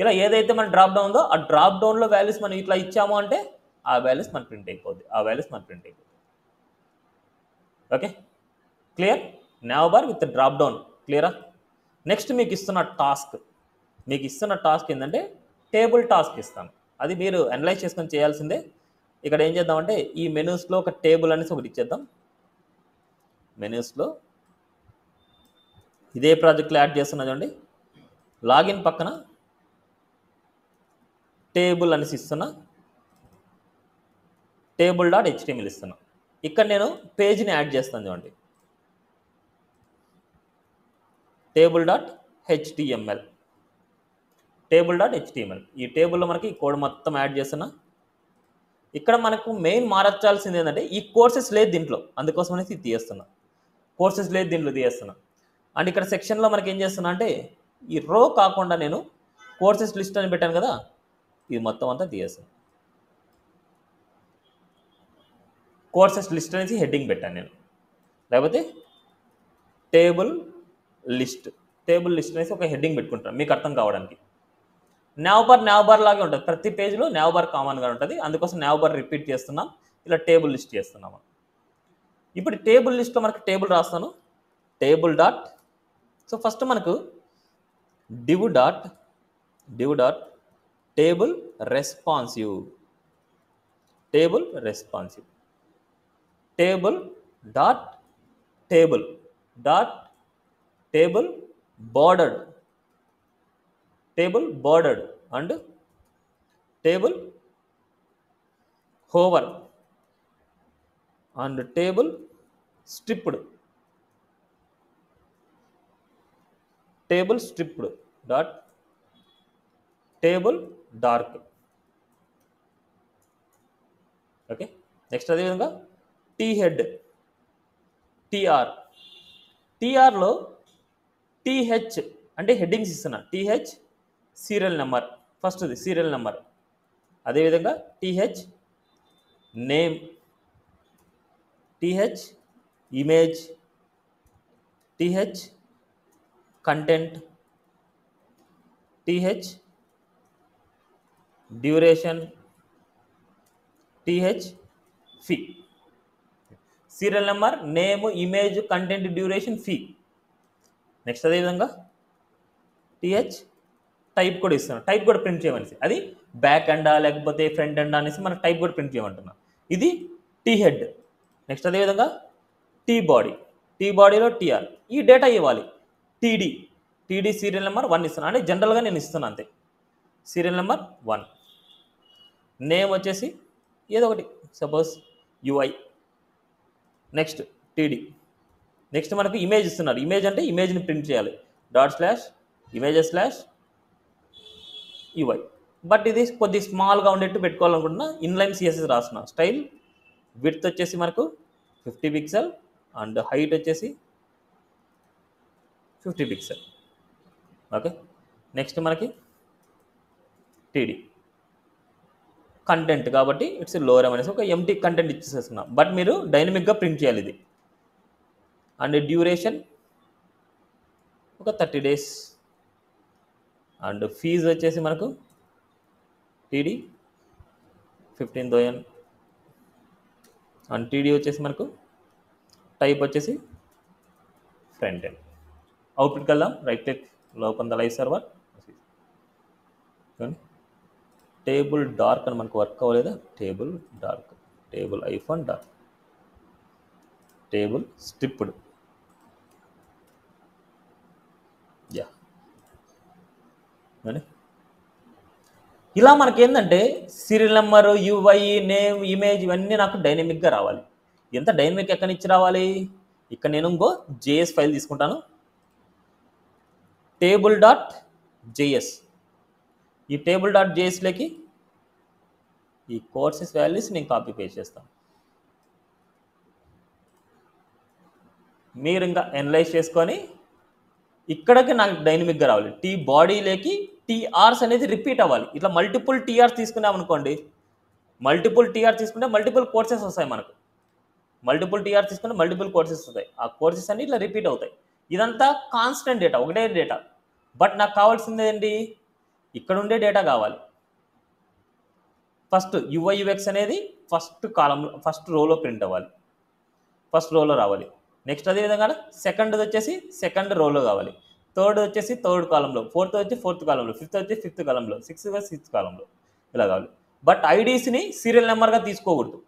ఇలా ఏదైతే మన డ్రాప్ డౌన్ ఉందో ఆ డ్రాప్ డౌన్లో వాల్యూస్ మనం ఇట్లా ఇచ్చాము అంటే ఆ వాల్యూస్ మన ప్రింట్ అయిపోద్ది. Okay, clear. Nav bar with drop down క్లియరా. నెక్స్ట్ మీకు ఇస్తున్న టాస్క్ ఏంటంటే టేబుల్ టాస్క్ ఇస్తాను. అది మీరు అనలైజ్ చేసుకొని చేయాల్సిందే. ఇక్కడ ఏం చేద్దామంటే ఈ మెనూస్లో ఒక టేబుల్ అనేసి ఒకటి ఇచ్చేద్దాం. మెనూస్లో ఇదే ప్రాజెక్ట్లో యాడ్ చేస్తున్నా చూడండి. లాగిన్ పక్కన టేబుల్ అనేసి ఇస్తున్నా, టేబుల్ డాట్ హెచ్టిఎంఎల్ ఇస్తున్నా. ఇక్కడ నేను పేజ్ని యాడ్ చేస్తాను చూడండి. Table dot HTML. ఈ టేబుల్లో మనకి కోడ్ మొత్తం యాడ్ చేస్తున్నా. ఇక్కడ మనకు మెయిన్ మార్చాల్సింది ఏంటంటే ఈ కోర్సెస్ లేదు దీంట్లో, అందుకోసం అనేసి ఇది తీస్తున్నా. అండ్ ఇక్కడ సెక్షన్లో మనకి ఏం చేస్తున్నా అంటే ఈ రో కాకుండా నేను కోర్సెస్ లిస్ట్ అని పెట్టాను కదా, ఇది మొత్తం అంతా తీయేస్తాను. కోర్సెస్ లిస్ట్ అనేసి హెడ్డింగ్ పెట్టాను నేను, లేకపోతే టేబుల్ లిస్ట్ అనేసి ఒక హెడ్డింగ్ పెట్టుకుంటాను మీకు అర్థం కావడానికి. నావ్ బార్ లాగే ఉంటుంది, ప్రతి పేజ్లో నావ్ బార్ కామన్గా ఉంటుంది, అందుకోసం నావ్ బార్ రిపీట్ చేస్తున్నాం, ఇలా టేబుల్ లిస్ట్ చేస్తున్నాము. ఇప్పుడు టేబుల్ లిస్ట్లో మనకు టేబుల్ రాస్తాను, టేబుల్ డాట్. సో ఫస్ట్ మనకు div dot table responsive table dot table bordered and table hover and table striped dot table dark. Okay, next అదేవిధంగా టీహెడ్ టీఆర్లో టీహెచ్ అంటే హెడ్డింగ్స్ ఇస్తున్నా, టీహెచ్ సీరియల్ నెంబర్, ఫస్ట్ది సీరియల్ నెంబర్. అదేవిధంగా TH name, TH image, TH content, TH duration, TH fee. Serial number, name, image, content, duration, fee. Next అదేవిధంగా టీహెచ్ టైప్ కూడా ఇస్తున్నాను, టైప్ కూడా ప్రింట్ చేయమనేసి, అది బ్యాక్ ఎండా లేకపోతే ఫ్రంట్ ఎండా అనేసి మనకు టైప్ కూడా ప్రింట్ చేయమంటున్నా. ఇది టీ హెడ్. నెక్స్ట్ అదేవిధంగా టీ బాడీలో టీఆర్, ఈ డేటా ఇవ్వాలి. టీడీ సీరియల్ నెంబర్ 1 ఇస్తున్నాను, అంటే జనరల్గా నేను ఇస్తున్నాను అంతే, సీరియల్ నెంబర్ 1. నేమ్ వచ్చేసి ఏదో ఒకటి, suppose UI. Next TD. Next మనకు ఇమేజ్ ఇస్తున్నారు, ఇమేజ్ అంటే ఇమేజ్ని ప్రింట్ చేయాలి, /images/ui. బట్ ఇది కొద్ది స్మాల్గా ఉండేట్టు పెట్టుకోవాలనుకుంటున్నా, ఇన్లైన్ సిఎస్ఎస్ రాస్తున్నా. స్టైల్ విడ్త్ వచ్చేసి మనకు 50 పిక్సెల్ అండ్ హైట్ వచ్చేసి 50 పిక్సెల్. ఓకే, నెక్స్ట్ మనకి టీడీ కంటెంట్ కాబట్టి ఇట్స్ లోవర్ అనేసి ఒక ఎంటీ కంటెంట్ ఇచ్చేస్తున్నా, బట్ మీరు డైనమిక్గా ప్రింట్ చేయాలి ఇది. అండ్ డ్యూరేషన్ ఒక 30 days. అండ్ ఫీజు వచ్చేసి మనకు టీడీ 15,000 అండ్ టీడీ వచ్చేసి మనకు టైప్ వచ్చేసి ఫ్రంట్ ఎండ్. అవుట్పుట్కి వెళ్దాం, right click, open the live server. Table dark అని మనకు వర్క్ అవ్వలేదా, table dark, table -dark, table striped. Yeah, ఇలా మనకేంటంటే serial number, UI, name, image ఇవన్నీ నాకు డైనమిక్గా రావాలి. ఎంత డైనమిక్ ఎక్కడి నుంచి రావాలి, ఇక్కడ నేను ఇంకో జేఎస్ ఫైల్ తీసుకుంటాను, table.js. ఈ table.jsలోకి ఈ కోర్సెస్ వాల్యూస్ నేను కాపీ పేస్ట్ చేస్తాను. మీరు ఇంకా ఎనలైజ్ చేసుకొని ఇక్కడికి నాకు డైనమిక్గా రావాలి. టీ బాడీలోకి టీఆర్స్ అనేది రిపీట్ అవ్వాలి. ఇట్లా మల్టిపుల్ టీఆర్స్ తీసుకున్నామనుకోండి, మల్టిపుల్ కోర్సెస్ వస్తాయి మనకు. మల్టిపుల్ టీఆర్స్ తీసుకుంటే మల్టిపుల్ కోర్సెస్ వస్తాయి, ఆ కోర్సెస్ అన్ని ఇట్లా రిపీట్ అవుతాయి. ఇదంతా కాన్స్టెంట్ డేటా, ఒకటే డేటా. బట్ నాకు కావాల్సింది ఏంటి, ఇక్కడ ఉండే డేటా కావాలి. ఫస్ట్ UI/UX అనేది ఫస్ట్ రోలో ప్రింట్ అవ్వాలి, ఫస్ట్ రోలో రావాలి. నెక్స్ట్ అదేవిధంగా సెకండ్ది వచ్చేసి సెకండ్ రోలో కావాలి, థర్డ్ వచ్చేసి థర్డ్ కాలంలో, ఫోర్త్ వచ్చి ఫోర్త్ కాలంలో, ఫిఫ్త్ వచ్చి ఫిఫ్త్ కాలంలో, సిక్స్త్ కాలంలో, ఇలా కావాలి. బట్ ఐడీస్ని సీరియల్ నెంబర్గా తీసుకోకూడదు,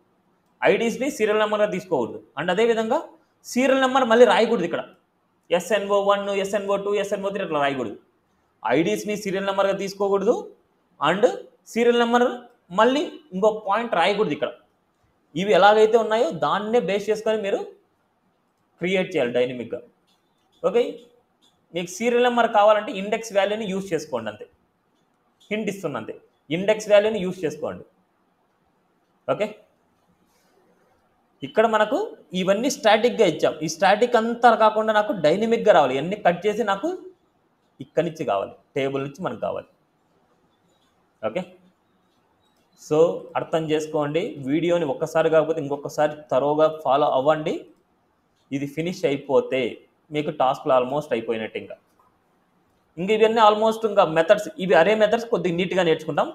అండ్ అదేవిధంగా సీరియల్ నెంబర్ మళ్ళీ రాయకూడదు. ఇక్కడ SNO1, SNO2, SNO3 ఇట్లా రాయకూడదు. ఐడీస్ని సీరియల్ నెంబర్గా తీసుకోకూడదు, అండ్ సీరియల్ నెంబర్ మళ్ళీ ఇంకో పాయింట్ రాయకూడదు ఇక్కడ. ఇవి ఎలాగైతే ఉన్నాయో దాన్నే బేస్ చేసుకొని మీరు క్రియేట్ చేయాలి డైనమిక్గా. ఓకే, మీకు సీరియల్ నెంబర్ కావాలంటే ఇండెక్స్ వాల్యూని యూజ్ చేసుకోండి అంతే, హింట్ ఇస్తున్నా అంతే, ఇండెక్స్ వాల్యూని యూజ్ చేసుకోండి. ఓకే, ఇక్కడ మనకు ఇవన్నీ స్టాటిక్గా ఇచ్చాం, ఈ స్టాటిక్ అంతా కాకుండా నాకు డైనమిక్గా రావాలి, ఇవన్నీ కట్ చేసి నాకు ఇక్కడి నుంచి కావాలి, టేబుల్ నుంచి మనకు కావాలి. ఓకే, సో అర్థం చేసుకోండి, వీడియోని ఒక్కసారి కాకపోతే ఇంకొకసారి తరోగా ఫాలో అవ్వండి. ఇది ఫినిష్ అయిపోతే మీకు టాస్క్లు ఆల్మోస్ట్ అయిపోయినట్టు. ఇంకా ఇవన్నీ ఆల్మోస్ట్ ఇంకా మెథడ్స్, ఇవి అరే మెథడ్స్ కొద్దిగా నీట్గా నేర్చుకుంటాం.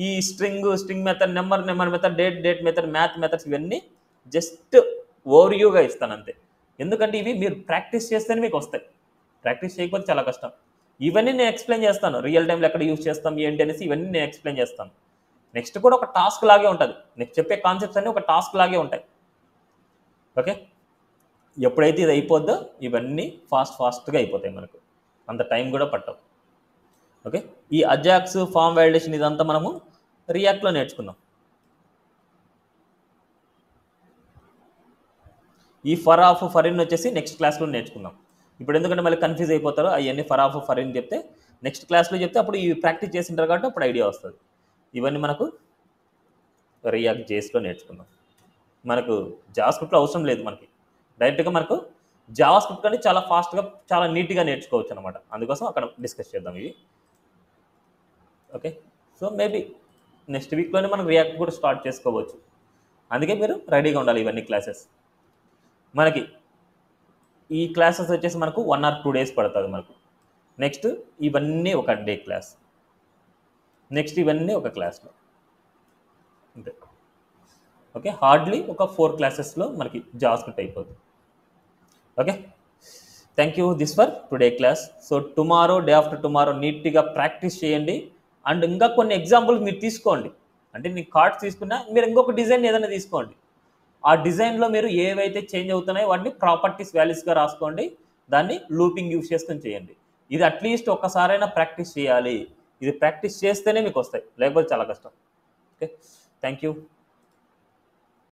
ఈ string method, number method, date method, math methods ఇవన్నీ జస్ట్ ఓవర్వ్యూగా ఇస్తాను అంతే. ఎందుకంటే ఇవి మీరు ప్రాక్టీస్ చేస్తేనే మీకు వస్తాయి, ప్రాక్టీస్ చేయకపోతే చాలా కష్టం. ఇవన్నీ నేను ఎక్స్ప్లెయిన్ చేస్తాను, రియల్ టైంలో ఎక్కడ యూజ్ చేస్తాం ఏంటి అనేసి ఇవన్నీ నేను ఎక్స్ప్లెయిన్ చేస్తాను. నెక్స్ట్ కూడా ఒక టాస్క్ లాగే ఉంటుంది, నెక్స్ట్ చెప్పే కాన్సెప్ట్స్ అన్నీ ఒక టాస్క్ లాగే ఉంటాయి. ఓకే, ఎప్పుడైతే ఇది అయిపోద్దో ఇవన్నీ ఫాస్ట్గా అయిపోతాయి, మనకు అంత టైం కూడా పట్టవు. ఓకే, ఈ అజాక్స్, ఫామ్ వాలిడేషన్ ఇదంతా మనము రియాక్ట్లో నేర్చుకుందాం. ఈ ఫర్ ఇన్ వచ్చేసి నెక్స్ట్ క్లాస్లో నేర్చుకుందాం. ఇప్పుడు ఎందుకంటే మళ్ళీ కన్ఫ్యూజ్ అయిపోతారో, అవన్నీ ఫర్ ఇన్ చెప్తే నెక్స్ట్ క్లాస్లో చెప్తే అప్పుడు ఇవి ప్రాక్టీస్ చేసింటారు కాబట్టి అప్పుడు ఐడియా వస్తుంది. ఇవన్నీ మనకు రియాక్ట్ జేస్లో నేర్చుకుందాం. మనకు జావాస్క్రిప్ట్లో అవసరం లేదు, మనకి డైరెక్ట్గా మనకు జావాస్క్రిప్ట్ కానీ చాలా ఫాస్ట్గా చాలా నీట్గా నేర్చుకోవచ్చు అనమాట. అందుకోసం అక్కడ డిస్కస్ చేద్దాం ఇవి. ఓకే, సో మేబీ నెక్స్ట్ వీక్లోనే మనం రియాక్ట్ కూడా స్టార్ట్ చేసుకోవచ్చు. అందుకే మీరు రెడీగా ఉండాలి. ఇవన్నీ క్లాసెస్ మనకి, ఈ క్లాసెస్ వచ్చేసి మనకు 1 or 2 days పడుతుంది మనకు. నెక్స్ట్ ఇవన్నీ ఒక డే క్లాస్, నెక్స్ట్ ఇవన్నీ ఒక క్లాస్లో అంతే. ఓకే, హార్డ్లీ ఒక 4 classes మనకి జావాస్క్రిప్ట్ అయిపోతుంది. Okay, thank you. This for today class. So tomorrow, day after tomorrow నీట్గా ప్రాక్టీస్ చేయండి. అండ్ ఇంకా కొన్ని ఎగ్జాంపుల్స్ మీరు తీసుకోండి. అంటే నీ కార్డ్స్ తీసుకున్నా మీరు ఇంకొక డిజైన్ ఏదైనా తీసుకోండి. ఆ డిజైన్లో మీరు ఏవైతే చేంజ్ అవుతున్నాయో వాటిని ప్రాపర్టీస్ వాల్యూస్గా రాసుకోండి. దాన్ని లూపింగ్ యూస్ చేసుకొని చేయండి. ఇది అట్లీస్ట్ ఒక్కసారైనా ప్రాక్టీస్ చేయాలి. ఇది ప్రాక్టీస్ చేస్తేనే మీకు వస్తాయి, లేకపోతే చాలా కష్టం. Okay, thank you.